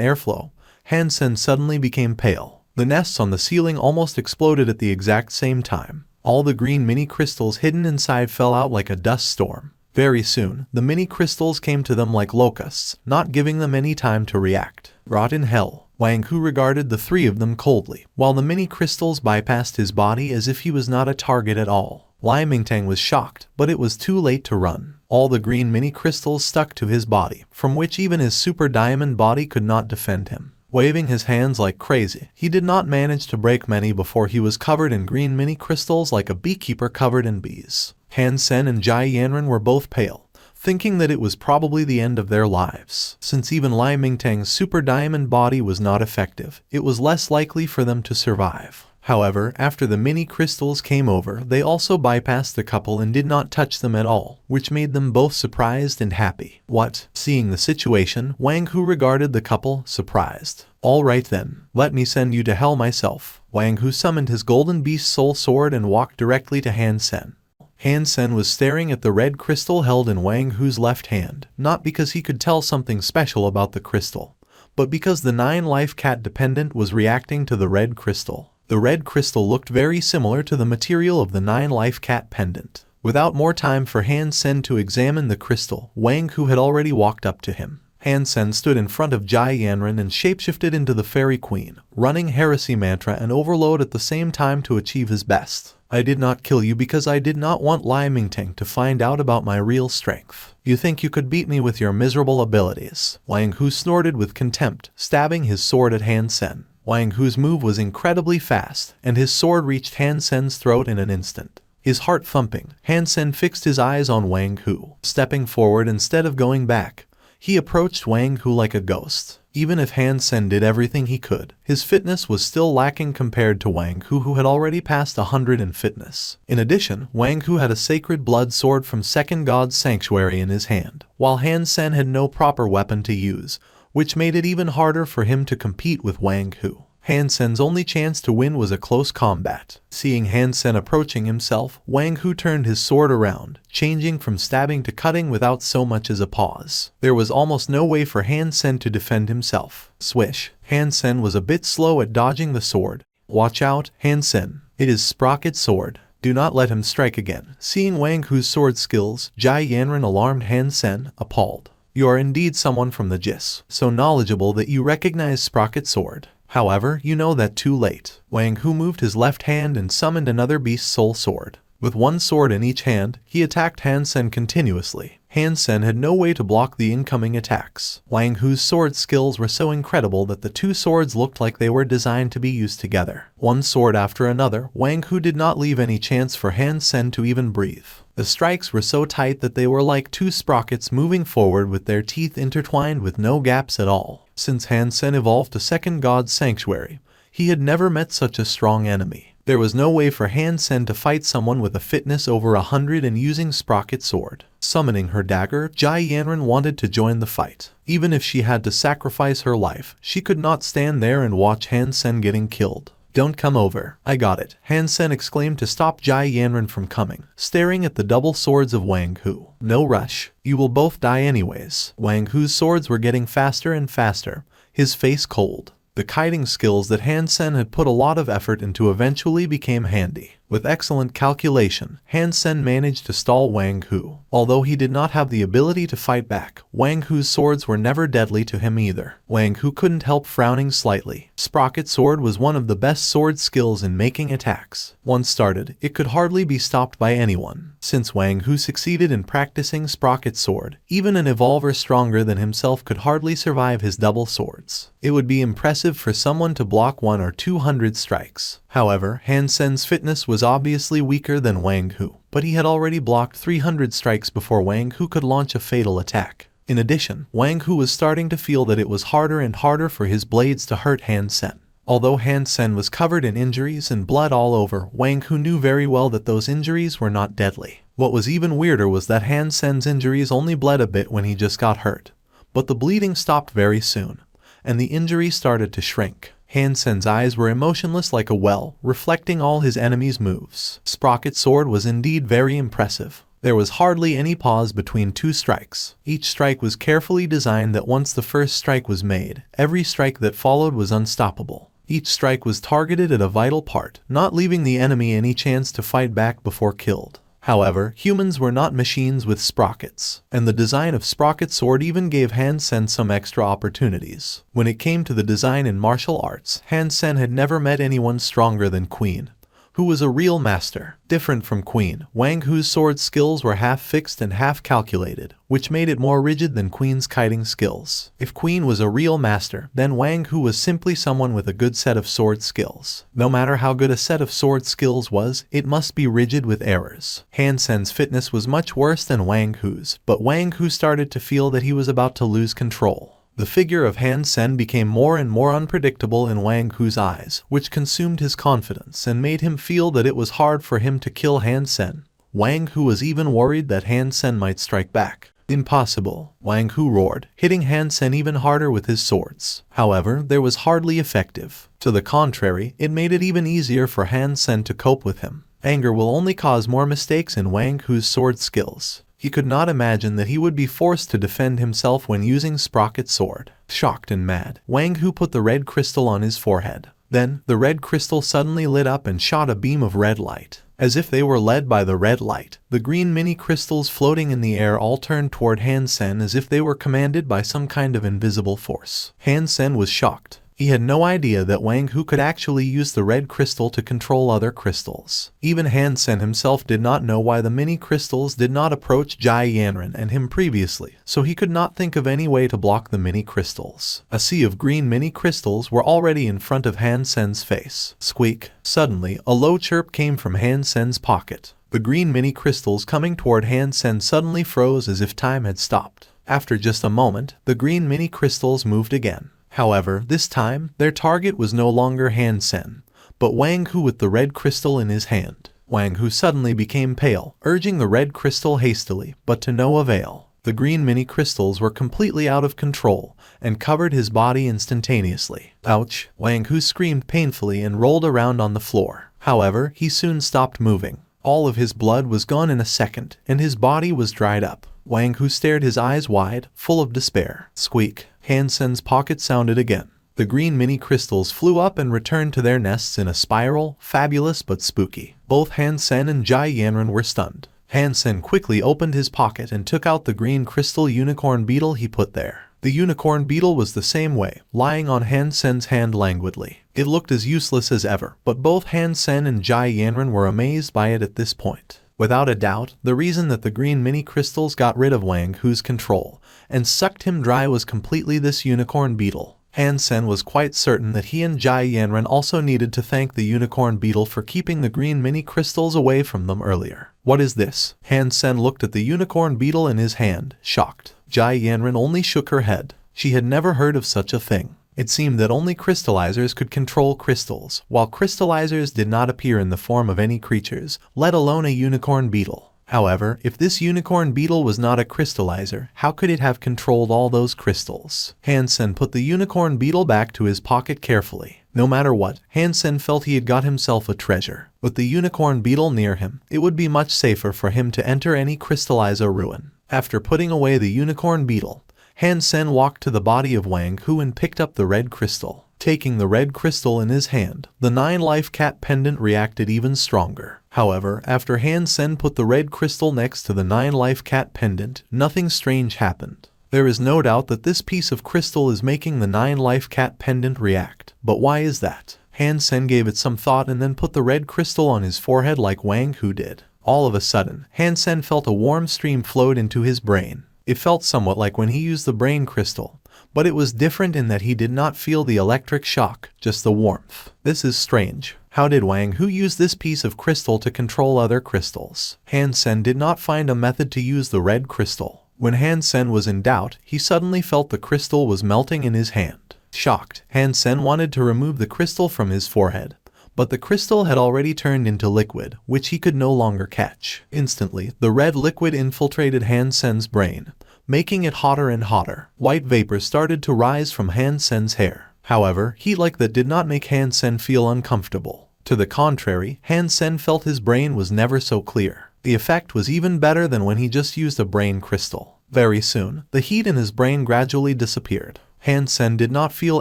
airflow, Han Sen suddenly became pale. The nests on the ceiling almost exploded at the exact same time. All the green mini crystals hidden inside fell out like a dust storm. Very soon, the mini crystals came to them like locusts, not giving them any time to react. "Rot in hell." Wang Hu regarded the three of them coldly, while the mini crystals bypassed his body as if he was not a target at all. Lai Mingteng was shocked, but it was too late to run. All the green mini crystals stuck to his body, from which even his super diamond body could not defend him. Waving his hands like crazy, he did not manage to break many before he was covered in green mini crystals like a beekeeper covered in bees. Han Sen and Jai Yanran were both pale, thinking that it was probably the end of their lives. Since even Lai Mingteng's super diamond body was not effective, it was less likely for them to survive. However, after the mini crystals came over, they also bypassed the couple and did not touch them at all, which made them both surprised and happy. What? Seeing the situation, Wang Hu regarded the couple, surprised. All right then, let me send you to hell myself. Wang Hu summoned his golden beast soul sword and walked directly to Han Sen. Han Sen was staring at the red crystal held in Wang Hu's left hand, not because he could tell something special about the crystal, but because the 9-life cat dependent was reacting to the red crystal. The red crystal looked very similar to the material of the 9-life cat pendant. Without more time for Han Sen to examine the crystal, Wang Hu had already walked up to him. Han Sen stood in front of Jai Yanran and shapeshifted into the fairy queen, running heresy mantra and overload at the same time to achieve his best. I did not kill you because I did not want Lai Mingtang to find out about my real strength. You think you could beat me with your miserable abilities? Wang Hu snorted with contempt, stabbing his sword at Han Sen. Wang Hu's move was incredibly fast, and his sword reached Han Sen's throat in an instant. His heart thumping, Han Sen fixed his eyes on Wang Hu. Stepping forward instead of going back, he approached Wang Hu like a ghost. Even if Han Sen did everything he could, his fitness was still lacking compared to Wang Hu, who had already passed 100 in fitness. In addition, Wang Hu had a sacred blood sword from Second God's Sanctuary in his hand, while Han Sen had no proper weapon to use, which made it even harder for him to compete with Wang Hu. Han Sen's only chance to win was a close combat. Seeing Han Sen approaching himself, Wang Hu turned his sword around, changing from stabbing to cutting without so much as a pause. There was almost no way for Han Sen to defend himself. Swish. Han Sen was a bit slow at dodging the sword. Watch out, Han Sen. It is Sprocket's sword. Do not let him strike again. Seeing Wang Hu's sword skills, Jai Yanran alarmed Han Sen, appalled. You are indeed someone from the JIS, so knowledgeable that you recognize Sprocket's sword. However, you know that too late. Wang Hu moved his left hand and summoned another beast soul sword. With one sword in each hand, he attacked Han Sen continuously. Han Sen had no way to block the incoming attacks. Wang Hu's sword skills were so incredible that the two swords looked like they were designed to be used together. One sword after another, Wang Hu did not leave any chance for Han Sen to even breathe. The strikes were so tight that they were like two sprockets moving forward with their teeth intertwined with no gaps at all. Since Han Sen evolved to Second God's Sanctuary, he had never met such a strong enemy. There was no way for Han Sen to fight someone with a fitness over 100 and using Sprocket's sword. Summoning her dagger, Jai Yanran wanted to join the fight. Even if she had to sacrifice her life, she could not stand there and watch Han Sen getting killed. Don't come over. I got it, Han Sen exclaimed to stop Jai Yanran from coming, staring at the double swords of Wang Hu. No rush. You will both die anyways. Wang Hu's swords were getting faster and faster, his face cold. The kiting skills that Han Sen had put a lot of effort into eventually became handy. With excellent calculation, Han Sen managed to stall Wang Hu. Although he did not have the ability to fight back, Wang Hu's swords were never deadly to him either. Wang Hu couldn't help frowning slightly. Sprocket's sword was one of the best sword skills in making attacks. Once started, it could hardly be stopped by anyone. Since Wang Hu succeeded in practicing Sprocket's sword, even an evolver stronger than himself could hardly survive his double swords. It would be impressive for someone to block 100 or 200 strikes. However, Han Sen's fitness was obviously weaker than Wang Hu, but he had already blocked 300 strikes before Wang Hu could launch a fatal attack. In addition, Wang Hu was starting to feel that it was harder and harder for his blades to hurt Han Sen. Although Han Sen was covered in injuries and blood all over, Wang Hu knew very well that those injuries were not deadly. What was even weirder was that Han Sen's injuries only bled a bit when he just got hurt, but the bleeding stopped very soon, and the injury started to shrink. Han Sen's eyes were emotionless like a well, reflecting all his enemies' moves. Sprocket's sword was indeed very impressive. There was hardly any pause between two strikes. Each strike was carefully designed that once the first strike was made, every strike that followed was unstoppable. Each strike was targeted at a vital part, not leaving the enemy any chance to fight back before killed. However, humans were not machines with sprockets, and the design of Sprocket's sword even gave Han Sen some extra opportunities. When it came to the design in martial arts, Han Sen had never met anyone stronger than Queen, who was a real master. Different from Queen, Wang Hu's sword skills were half fixed and half calculated, which made it more rigid than Queen's kiting skills. If Queen was a real master, then Wang Hu was simply someone with a good set of sword skills. No matter how good a set of sword skills was, it must be rigid with errors. Han Sen's fitness was much worse than Wang Hu's, but Wang Hu started to feel that he was about to lose control. The The figure of Han Sen became more and more unpredictable in Wang Hu's eyes, which consumed his confidence and made him feel that it was hard for him to kill Han Sen. Wang Hu was even worried that Han Sen might strike back. Impossible, Wang Hu roared, hitting Han Sen even harder with his swords. However, there was hardly effective. To the contrary, it made it even easier for Han Sen to cope with him. Anger will only cause more mistakes in Wang Hu's sword skills. He could not imagine that he would be forced to defend himself when using Sprocket's sword. Shocked and mad, Wang Hu put the red crystal on his forehead. Then, the red crystal suddenly lit up and shot a beam of red light. As if they were led by the red light, the green mini crystals floating in the air all turned toward Han Sen as if they were commanded by some kind of invisible force. Han Sen was shocked. He had no idea that Wang Hu could actually use the red crystal to control other crystals. Even Han Sen himself did not know why the mini crystals did not approach Jai Yanran and him previously, so he could not think of any way to block the mini crystals. A sea of green mini crystals were already in front of Han Sen's face. Squeak! Suddenly, a low chirp came from Han Sen's pocket. The green mini crystals coming toward Han Sen suddenly froze as if time had stopped. After just a moment, the green mini crystals moved again. However, this time, their target was no longer Han Sen, but Wang Hu with the red crystal in his hand. Wang Hu suddenly became pale, urging the red crystal hastily, but to no avail. The green mini crystals were completely out of control and covered his body instantaneously. Ouch! Wang Hu screamed painfully and rolled around on the floor. However, he soon stopped moving. All of his blood was gone in a second, and his body was dried up. Wang Hu stared his eyes wide, full of despair. Squeak! Han Sen's pocket sounded again. The green mini crystals flew up and returned to their nests in a spiral, fabulous but spooky. Both Han Sen and Jai Yanran were stunned. Han Sen quickly opened his pocket and took out the green crystal unicorn beetle he put there. The unicorn beetle was the same way, lying on Han Sen's hand languidly. It looked as useless as ever, but both Han Sen and Jai Yanran were amazed by it at this point. Without a doubt, the reason that the green mini crystals got rid of Wang Hu's control and sucked him dry was completely this unicorn beetle. Han Sen was quite certain that he and Jai Yanran also needed to thank the unicorn beetle for keeping the green mini crystals away from them earlier. What is this? Han Sen looked at the unicorn beetle in his hand, shocked. Jai Yanran only shook her head. She had never heard of such a thing. It seemed that only crystallizers could control crystals, while crystallizers did not appear in the form of any creatures, let alone a unicorn beetle. However, if this unicorn beetle was not a crystallizer, how could it have controlled all those crystals? Han Sen put the unicorn beetle back to his pocket carefully. No matter what, Han Sen felt he had got himself a treasure. With the unicorn beetle near him, it would be much safer for him to enter any crystallizer ruin. After putting away the unicorn beetle, Han Sen walked to the body of Wang Hu and picked up the red crystal. Taking the red crystal in his hand, the 9-life cat pendant reacted even stronger. However, after Han Sen put the red crystal next to the 9-life cat pendant, nothing strange happened. There is no doubt that this piece of crystal is making the 9-life cat pendant react. But why is that? Han Sen gave it some thought and then put the red crystal on his forehead like Wang Hu did. All of a sudden, Han Sen felt a warm stream flowed into his brain. It felt somewhat like when he used the brain crystal, but it was different in that he did not feel the electric shock, just the warmth. This is strange. How did Wang Hu use this piece of crystal to control other crystals? Han Sen did not find a method to use the red crystal. When Han Sen was in doubt, he suddenly felt the crystal was melting in his hand. Shocked, Han Sen wanted to remove the crystal from his forehead, but the crystal had already turned into liquid, which he could no longer catch. Instantly, the red liquid infiltrated Han Sen's brain, making it hotter and hotter. White vapor started to rise from Han Sen's hair. However, heat like that did not make Han Sen feel uncomfortable. To the contrary, Han Sen felt his brain was never so clear. The effect was even better than when he just used a brain crystal. Very soon, the heat in his brain gradually disappeared. Han Sen did not feel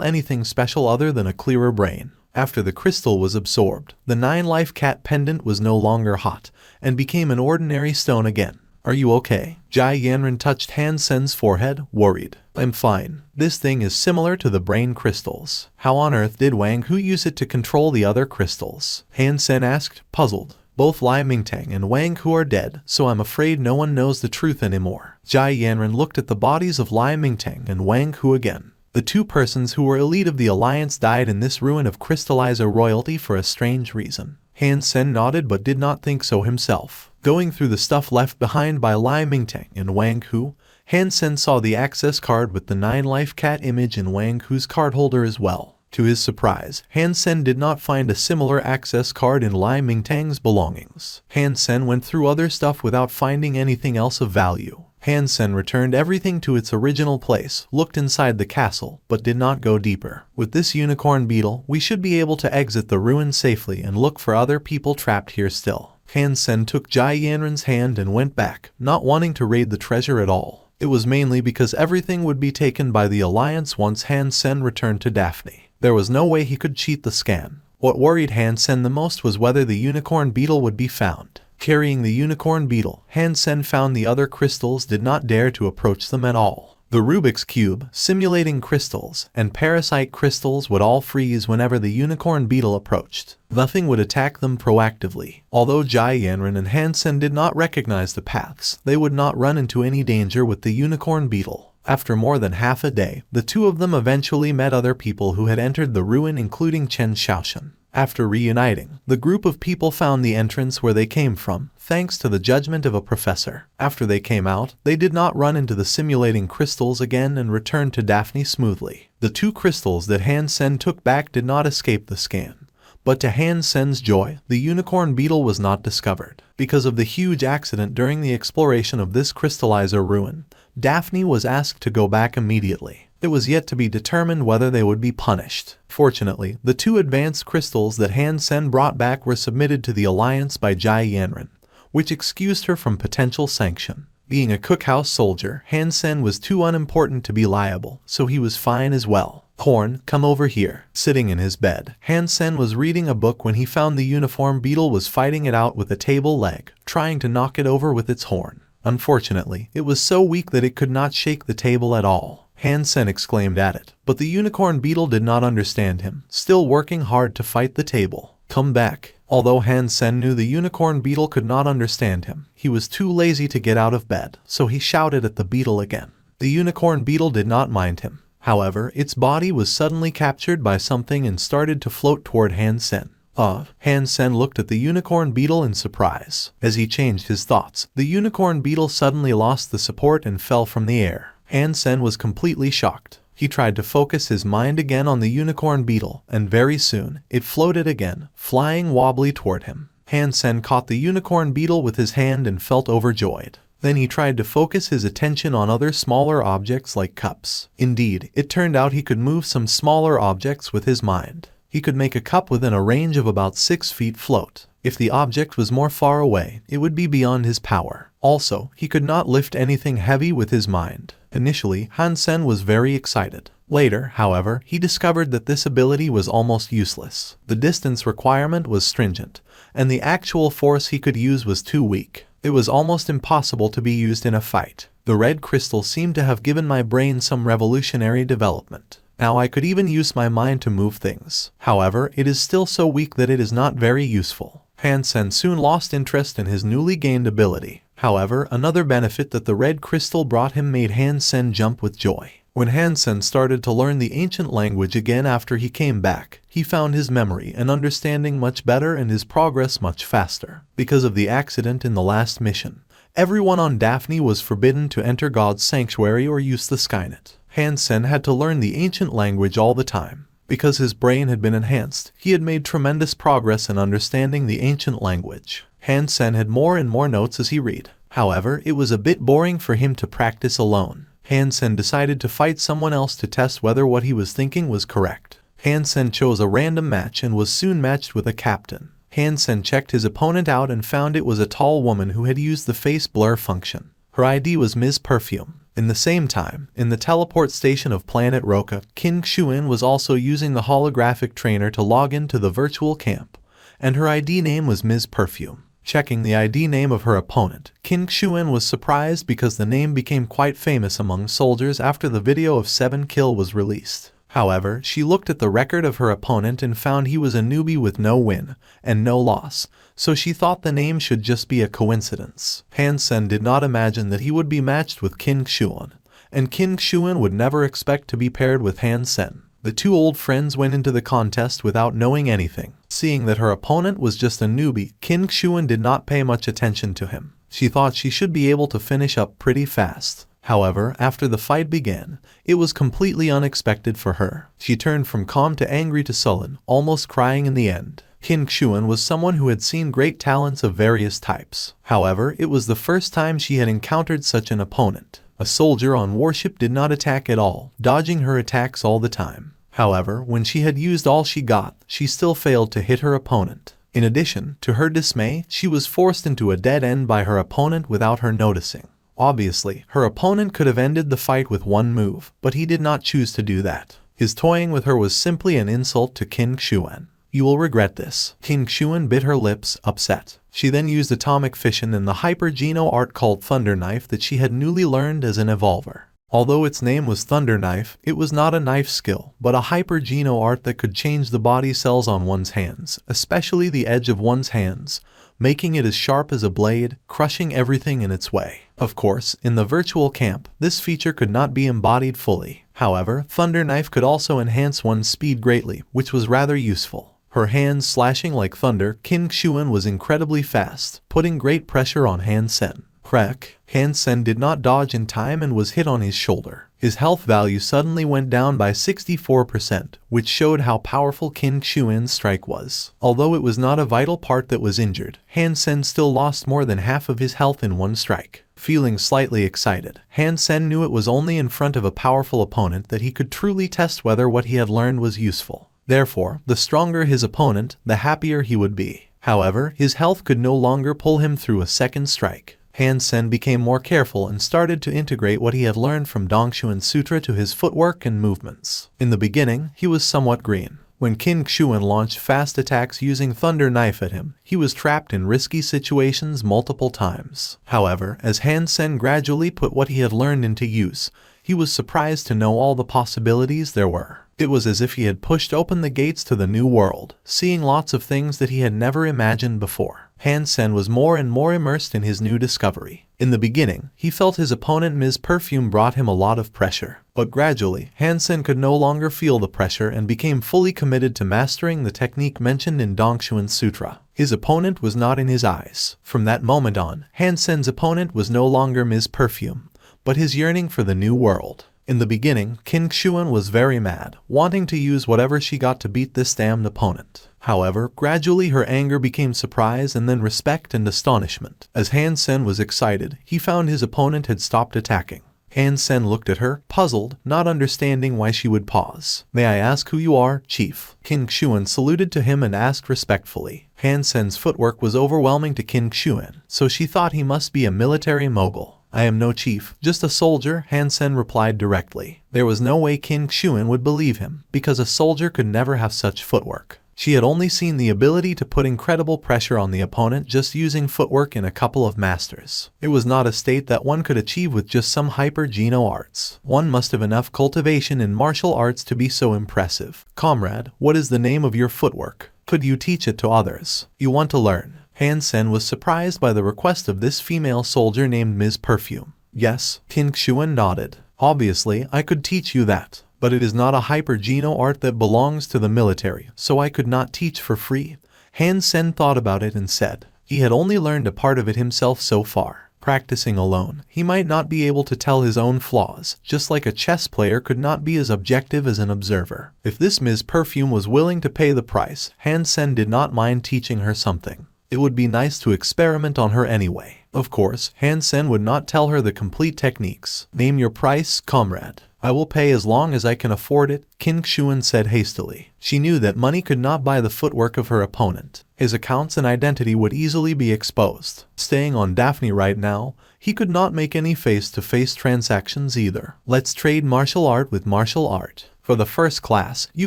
anything special other than a clearer brain. After the crystal was absorbed, the 9-life cat pendant was no longer hot and became an ordinary stone again. Are you okay? Jai Yanran touched Han Sen's forehead, worried. I'm fine. This thing is similar to the brain crystals. How on earth did Wang Hu use it to control the other crystals? Han Sen asked, puzzled. Both Lai Mingtang and Wang Hu are dead, so I'm afraid no one knows the truth anymore. Jai Yanran looked at the bodies of Lai Mingtang and Wang Hu again. The two persons who were elite of the alliance died in this ruin of crystallizer royalty for a strange reason. Han Sen nodded but did not think so himself. Going through the stuff left behind by Lai Mingtang and Wang Hu, Han Sen saw the access card with the 9 life cat image in Wang Hu's card holder as well. To his surprise, Han Sen did not find a similar access card in Lai Mingtang's belongings. Han Sen went through other stuff without finding anything else of value. Han Sen returned everything to its original place, looked inside the castle, but did not go deeper. With this unicorn beetle, we should be able to exit the ruin safely and look for other people trapped here still. Han Sen took Jai Yanren's hand and went back, not wanting to raid the treasure at all. It was mainly because everything would be taken by the Alliance once Han Sen returned to Daphne. There was no way he could cheat the scan. What worried Han Sen the most was whether the unicorn beetle would be found. Carrying the unicorn beetle, Han Sen found the other crystals did not dare to approach them at all. The Rubik's Cube, simulating crystals, and parasite crystals would all freeze whenever the unicorn beetle approached. Nothing would attack them proactively. Although Jai Yanren and Han Sen did not recognize the paths, they would not run into any danger with the unicorn beetle. After more than half a day, the two of them eventually met other people who had entered the ruin, including Chen Xiaoshan. After reuniting, the group of people found the entrance where they came from, thanks to the judgment of a professor. After they came out, they did not run into the simulating crystals again and returned to Daphne smoothly. The 2 crystals that Han Sen took back did not escape the scan. But to Han Sen's joy, the unicorn beetle was not discovered. Because of the huge accident during the exploration of this crystallizer ruin, Daphne was asked to go back immediately. It was yet to be determined whether they would be punished. Fortunately, the 2 advanced crystals that Han Sen brought back were submitted to the Alliance by Jai Yanren, which excused her from potential sanction. Being a cookhouse soldier, Han Sen was too unimportant to be liable, so he was fine as well. Horn, come over here. Sitting in his bed, Han Sen was reading a book when he found the uniform beetle was fighting it out with a table leg, trying to knock it over with its horn. Unfortunately, it was so weak that it could not shake the table at all. Han Sen exclaimed at it, but the unicorn beetle did not understand him, still working hard to fight the table. Come back. Although Han Sen knew the unicorn beetle could not understand him, he was too lazy to get out of bed, so he shouted at the beetle again. The unicorn beetle did not mind him. However, its body was suddenly captured by something and started to float toward Han Sen. Han Sen looked at the unicorn beetle in surprise. As he changed his thoughts, the unicorn beetle suddenly lost the support and fell from the air. Han Sen was completely shocked. He tried to focus his mind again on the unicorn beetle, and very soon, it floated again, flying wobbly toward him. Han Sen caught the unicorn beetle with his hand and felt overjoyed. Then he tried to focus his attention on other smaller objects like cups. Indeed, it turned out he could move some smaller objects with his mind. He could make a cup within a range of about 6 feet float. If the object was more far away, it would be beyond his power. Also, he could not lift anything heavy with his mind. Initially, Han Sen was very excited. Later, however, he discovered that this ability was almost useless. The distance requirement was stringent, and the actual force he could use was too weak. It was almost impossible to be used in a fight. The red crystal seemed to have given my brain some revolutionary development. Now I could even use my mind to move things. However, it is still so weak that it is not very useful. Han Sen soon lost interest in his newly gained ability. However, another benefit that the red crystal brought him made Han Sen jump with joy. When Han Sen started to learn the ancient language again after he came back, he found his memory and understanding much better and his progress much faster. Because of the accident in the last mission, everyone on Daphne was forbidden to enter God's sanctuary or use the Skynet. Han Sen had to learn the ancient language all the time. Because his brain had been enhanced, he had made tremendous progress in understanding the ancient language. Han Sen had more and more notes as he read. However, it was a bit boring for him to practice alone. Han Sen decided to fight someone else to test whether what he was thinking was correct. Han Sen chose a random match and was soon matched with a captain. Han Sen checked his opponent out and found it was a tall woman who had used the face blur function. Her ID was Ms. Perfume. In the same time, in the teleport station of planet Roka, Qin Xuan was also using the holographic trainer to log into the virtual camp, and her ID name was Ms. Perfume. Checking the ID name of her opponent, Qin Xuan was surprised because the name became quite famous among soldiers after the video of 7 Kill was released. However, she looked at the record of her opponent and found he was a newbie with no win and no loss, so she thought the name should just be a coincidence. Han Sen did not imagine that he would be matched with Qin Xuan, and Qin Xuan would never expect to be paired with Han Sen. The two old friends went into the contest without knowing anything. Seeing that her opponent was just a newbie, Qin Xuan did not pay much attention to him. She thought she should be able to finish up pretty fast. However, after the fight began, it was completely unexpected for her. She turned from calm to angry to sullen, almost crying in the end. Qin Xuan was someone who had seen great talents of various types. However, it was the first time she had encountered such an opponent. A soldier on warship did not attack at all, dodging her attacks all the time. However, when she had used all she got, she still failed to hit her opponent. In addition, to her dismay, she was forced into a dead end by her opponent without her noticing. Obviously, her opponent could have ended the fight with one move, but he did not choose to do that. His toying with her was simply an insult to Qin Xuan. You will regret this. Qin Xuan bit her lips, upset. She then used atomic fission and the hyper-geno art called Thunder Knife that she had newly learned as an evolver. Although its name was Thunder Knife, it was not a knife skill, but a hyper-geno art that could change the body cells on one's hands, especially the edge of one's hands, making it as sharp as a blade, crushing everything in its way. Of course, in the virtual camp, this feature could not be embodied fully. However, Thunder Knife could also enhance one's speed greatly, which was rather useful. Her hands slashing like thunder, Qin Xuan was incredibly fast, putting great pressure on Han Sen. Crack! Han Sen did not dodge in time and was hit on his shoulder. His health value suddenly went down by 64%, which showed how powerful Qin Xuan's strike was. Although it was not a vital part that was injured, Han Sen still lost more than half of his health in one strike. Feeling slightly excited, Han Sen knew it was only in front of a powerful opponent that he could truly test whether what he had learned was useful. Therefore, the stronger his opponent, the happier he would be. However, his health could no longer pull him through a second strike. Han Sen became more careful and started to integrate what he had learned from Dongshuan Sutra to his footwork and movements. In the beginning, he was somewhat green. When Qin Xuan launched fast attacks using Thunder Knife at him, he was trapped in risky situations multiple times. However, as Han Sen gradually put what he had learned into use, he was surprised to know all the possibilities there were. It was as if he had pushed open the gates to the new world, seeing lots of things that he had never imagined before. Han Sen was more and more immersed in his new discovery. In the beginning, he felt his opponent Ms. Perfume brought him a lot of pressure. But gradually, Han Sen could no longer feel the pressure and became fully committed to mastering the technique mentioned in Dongshuan Sutra. His opponent was not in his eyes. From that moment on, Han Sen's opponent was no longer Ms. Perfume, but his yearning for the new world. In the beginning, Qin Xuan was very mad, wanting to use whatever she got to beat this damned opponent. However, gradually her anger became surprise and then respect and astonishment. As Han Sen was excited, he found his opponent had stopped attacking. Han Sen looked at her, puzzled, not understanding why she would pause. "May I ask who you are, Chief?" Qin Xuan saluted to him and asked respectfully. Han Sen's footwork was overwhelming to Qin Xuan, so she thought he must be a military mogul. "I am no chief, just a soldier," Han Sen replied directly. There was no way Qin Xuan would believe him, because a soldier could never have such footwork. She had only seen the ability to put incredible pressure on the opponent just using footwork in a couple of masters. It was not a state that one could achieve with just some hyper-geno arts. One must have enough cultivation in martial arts to be so impressive. "Comrade, what is the name of your footwork? Could you teach it to others? You want to learn?" Han Sen was surprised by the request of this female soldier named Ms. Perfume. "Yes," Qin Xuan nodded. "Obviously, I could teach you that. But it is not a hyper-geno art that belongs to the military, so I could not teach for free." Han Sen thought about it and said, he had only learned a part of it himself so far. Practicing alone, he might not be able to tell his own flaws, just like a chess player could not be as objective as an observer. If this Ms. Perfume was willing to pay the price, Han Sen did not mind teaching her something. It would be nice to experiment on her anyway. Of course, Han Sen would not tell her the complete techniques. "Name your price, comrade." "I will pay as long as I can afford it," Qin Xuan said hastily. She knew that money could not buy the footwork of her opponent. His accounts and identity would easily be exposed. Staying on Daphne right now, he could not make any face-to-face transactions either. "Let's trade martial art with martial art. For the first class, you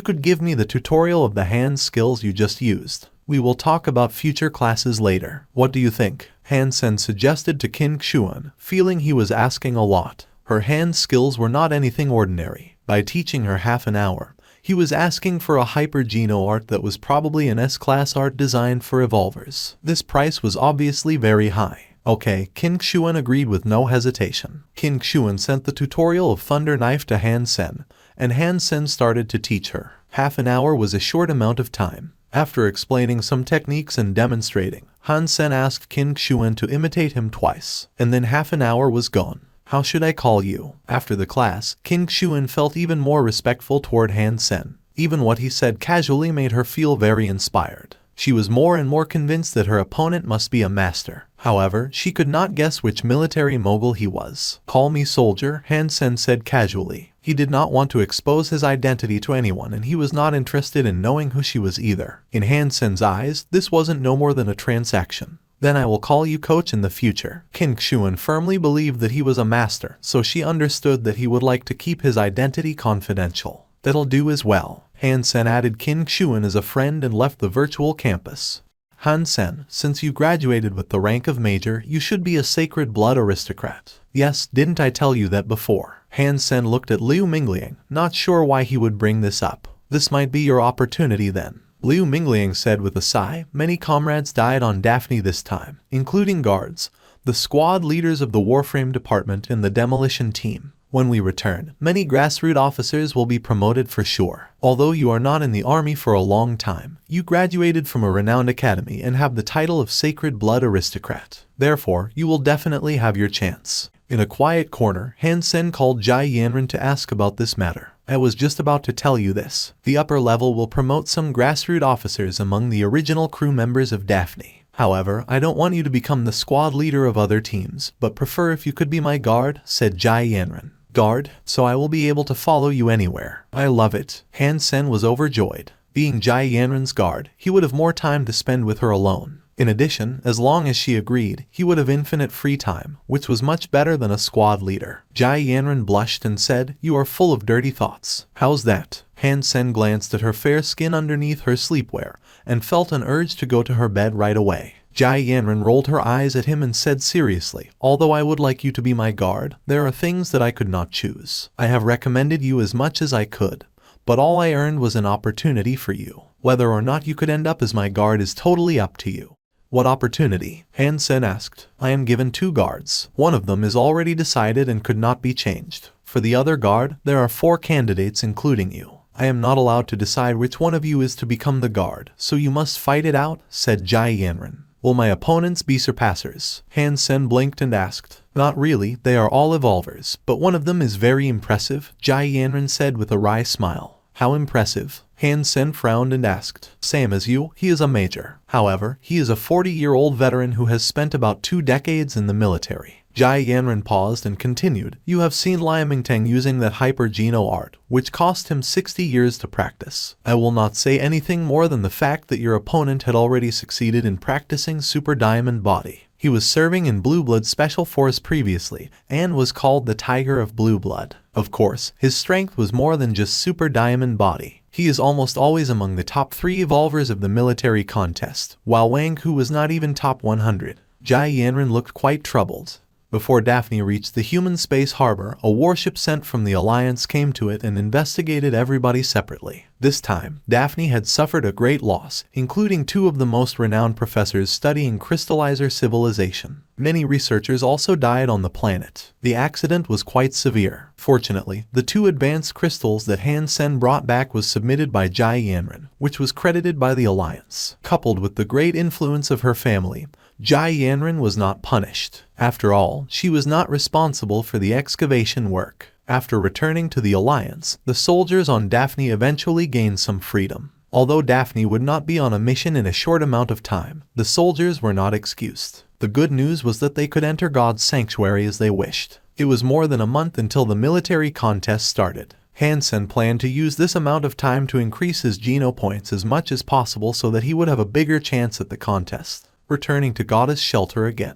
could give me the tutorial of the hand skills you just used. We will talk about future classes later. What do you think?" Han Sen suggested to Qin Xuan, feeling he was asking a lot. Her hand skills were not anything ordinary. By teaching her half an hour, he was asking for a hyper-geno art that was probably an S-class art designed for evolvers. This price was obviously very high. "Okay," Qin Xuan agreed with no hesitation. Qin Xuan sent the tutorial of Thunder Knife to Han Sen, and Han Sen started to teach her. Half an hour was a short amount of time. After explaining some techniques and demonstrating, Han Sen asked Qin Xuan to imitate him twice, and then half an hour was gone. How should I call you? After the class, King Xuan felt even more respectful toward Han Sen. Even what he said casually made her feel very inspired. She was more and more convinced that her opponent must be a master. However, she could not guess which military mogul he was. Call me soldier, Han Sen said casually. He did not want to expose his identity to anyone, and he was not interested in knowing who she was either. In Han Sen's eyes, this wasn't no more than a transaction. Then I will call you coach in the future. King Xuan firmly believed that he was a master, so she understood that he would like to keep his identity confidential. That'll do as well. Han Sen added King Xuan as a friend and left the virtual campus. Han Sen, since you graduated with the rank of major, you should be a sacred blood aristocrat. Yes, didn't I tell you that before? Han Sen looked at Liu Mingliang, not sure why he would bring this up. This might be your opportunity then. Liu Mingliang said with a sigh. Many comrades died on Daphne this time, including guards, the squad leaders of the Warframe department and the demolition team. When we return, many grassroots officers will be promoted for sure. Although you are not in the army for a long time, you graduated from a renowned academy and have the title of Sacred Blood Aristocrat. Therefore, you will definitely have your chance. In a quiet corner, Han Sen called Jai Yanran to ask about this matter. I was just about to tell you this. The upper level will promote some grassroots officers among the original crew members of Daphne. However, I don't want you to become the squad leader of other teams, but prefer if you could be my guard, said Jai Yanran. Guard, so I will be able to follow you anywhere. I love it. Han Sen was overjoyed. Being Jai Yanran's guard, he would have more time to spend with her alone. In addition, as long as she agreed, he would have infinite free time, which was much better than a squad leader. Jai Yanran blushed and said, "You are full of dirty thoughts." How's that? Han Sen glanced at her fair skin underneath her sleepwear, and felt an urge to go to her bed right away. Jai Yanran rolled her eyes at him and said seriously, "Although I would like you to be my guard, there are things that I could not choose. I have recommended you as much as I could, but all I earned was an opportunity for you. Whether or not you could end up as my guard is totally up to you." What opportunity? Han Sen asked. I am given 2 guards. One of them is already decided and could not be changed. For the other guard, there are 4 candidates including you. I am not allowed to decide which one of you is to become the guard, so you must fight it out, said Jai Yanran. Will my opponents be surpassers? Han Sen blinked and asked. Not really, they are all evolvers, but one of them is very impressive, Jai Yanran said with a wry smile. How impressive? Han Sen frowned and asked. Same as you, he is a major. However, he is a 40-year-old veteran who has spent about 2 decades in the military. Jai Yanran paused and continued. You have seen Liu Mingtang using that hyper-geno art, which cost him 60 years to practice. I will not say anything more than the fact that your opponent had already succeeded in practicing Super Diamond Body. He was serving in Blue Blood Special Force previously, and was called the Tiger of Blue Blood. Of course, his strength was more than just Super Diamond Body. He is almost always among the top 3 evolvers of the military contest, while Wang Hu was not even top 100. Jai Yanran looked quite troubled. Before Daphne reached the human space harbor, a warship sent from the Alliance came to it and investigated everybody separately. This time, Daphne had suffered a great loss, including 2 of the most renowned professors studying crystallizer civilization. Many researchers also died on the planet. The accident was quite severe. Fortunately, the 2 advanced crystals that Han Sen brought back was submitted by Jai Yanran, which was credited by the Alliance. Coupled with the great influence of her family, Jai Yanran was not punished. After all, she was not responsible for the excavation work. After returning to the Alliance, the soldiers on Daphne eventually gained some freedom. Although Daphne would not be on a mission in a short amount of time, the soldiers were not excused. The good news was that they could enter God's sanctuary as they wished. It was more than a month until the military contest started. Han Sen planned to use this amount of time to increase his geno points as much as possible so that he would have a bigger chance at the contest. Returning to Goddess Shelter again,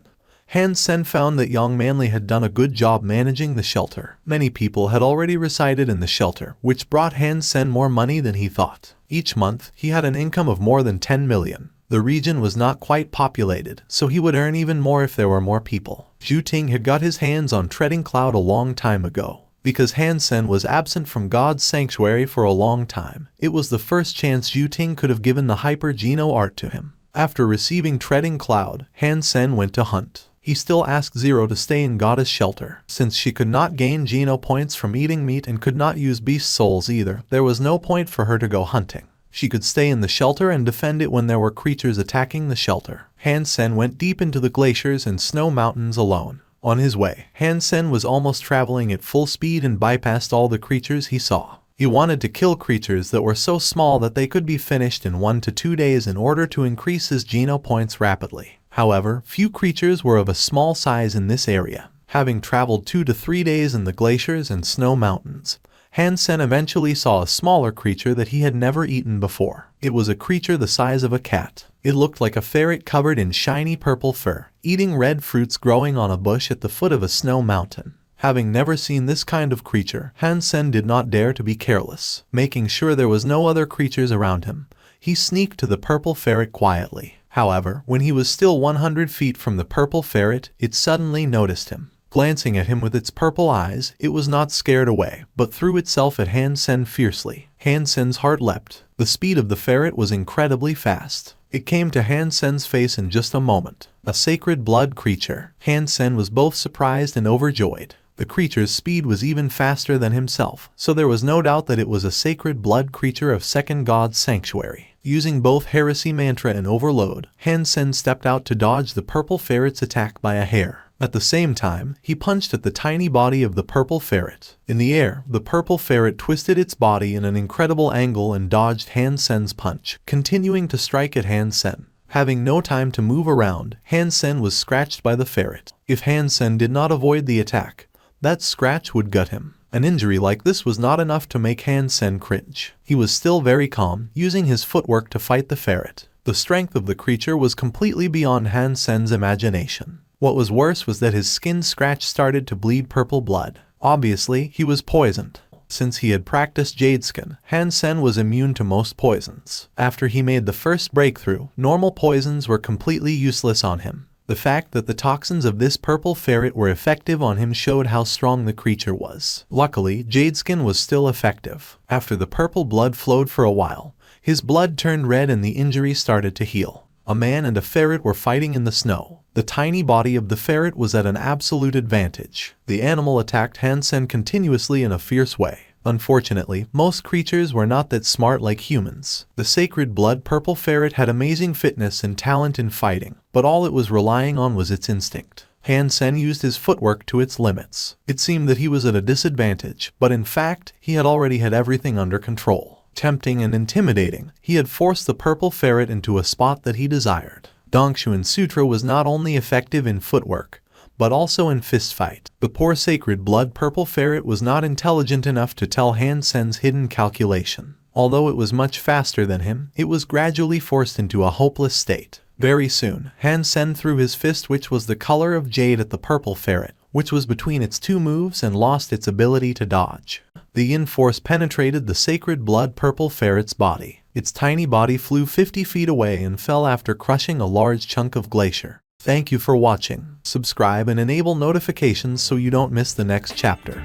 Han Sen found that Yang Manly had done a good job managing the shelter. Many people had already resided in the shelter, which brought Han Sen more money than he thought. Each month, he had an income of more than 10 million. The region was not quite populated, so he would earn even more if there were more people. Zhu Ting had got his hands on Treading Cloud a long time ago. Because Han Sen was absent from God's sanctuary for a long time, it was the first chance Zhu Ting could have given the hyper-geno art to him. After receiving Treading Cloud, Han Sen went to hunt. He still asked Zero to stay in Goddess Shelter. Since she could not gain geno points from eating meat and could not use beast souls either, there was no point for her to go hunting. She could stay in the shelter and defend it when there were creatures attacking the shelter. Han Sen went deep into the glaciers and snow mountains alone. On his way, Han Sen was almost traveling at full speed and bypassed all the creatures he saw. He wanted to kill creatures that were so small that they could be finished in 1 to 2 days in order to increase his Geno points rapidly. However, few creatures were of a small size in this area. Having traveled 2 to 3 days in the glaciers and snow mountains, Han Sen eventually saw a smaller creature that he had never eaten before. It was a creature the size of a cat. It looked like a ferret covered in shiny purple fur, eating red fruits growing on a bush at the foot of a snow mountain. Having never seen this kind of creature, Han Sen did not dare to be careless. Making sure there was no other creatures around him, he sneaked to the purple ferret quietly. However, when he was still 100 feet from the purple ferret, it suddenly noticed him. Glancing at him with its purple eyes, it was not scared away, but threw itself at Han Sen fiercely. Han Sen's heart leapt. The speed of the ferret was incredibly fast. It came to Han Sen's face in just a moment. A sacred blood creature. Han Sen was both surprised and overjoyed. The creature's speed was even faster than himself, so there was no doubt that it was a sacred blood creature of Second God's Sanctuary. Using both Heresy Mantra and Overload, Han Sen stepped out to dodge the purple ferret's attack by a hair. At the same time, he punched at the tiny body of the purple ferret. In the air, the purple ferret twisted its body in an incredible angle and dodged Han Sen's punch, continuing to strike at Han Sen. Having no time to move around, Han Sen was scratched by the ferret. If Han Sen did not avoid the attack, that scratch would gut him. An injury like this was not enough to make Han Sen cringe. He was still very calm, using his footwork to fight the ferret. The strength of the creature was completely beyond Han Sen's imagination. What was worse was that his skin scratch started to bleed purple blood. Obviously, he was poisoned. Since he had practiced Jade Skin, Han Sen was immune to most poisons. After he made the first breakthrough, normal poisons were completely useless on him. The fact that the toxins of this purple ferret were effective on him showed how strong the creature was. Luckily, Jade Skin was still effective. After the purple blood flowed for a while, his blood turned red and the injury started to heal. A man and a ferret were fighting in the snow. The tiny body of the ferret was at an absolute advantage. The animal attacked Han Sen continuously in a fierce way. Unfortunately, most creatures were not that smart like humans. The sacred blood purple ferret had amazing fitness and talent in fighting, but all it was relying on was its instinct. Han Sen used his footwork to its limits. It seemed that he was at a disadvantage, but in fact, he had already had everything under control. Tempting and intimidating, he had forced the purple ferret into a spot that he desired. Dongshuan Sutra was not only effective in footwork, but also in fistfight. The poor sacred blood purple ferret was not intelligent enough to tell Han Sen's hidden calculation. Although it was much faster than him, it was gradually forced into a hopeless state. Very soon, Han Sen threw his fist, which was the color of jade, at the purple ferret, which was between its two moves and lost its ability to dodge. The yin force penetrated the sacred blood purple ferret's body. Its tiny body flew 50 feet away and fell after crushing a large chunk of glacier. Thank you for watching. Subscribe and enable notifications so you don't miss the next chapter.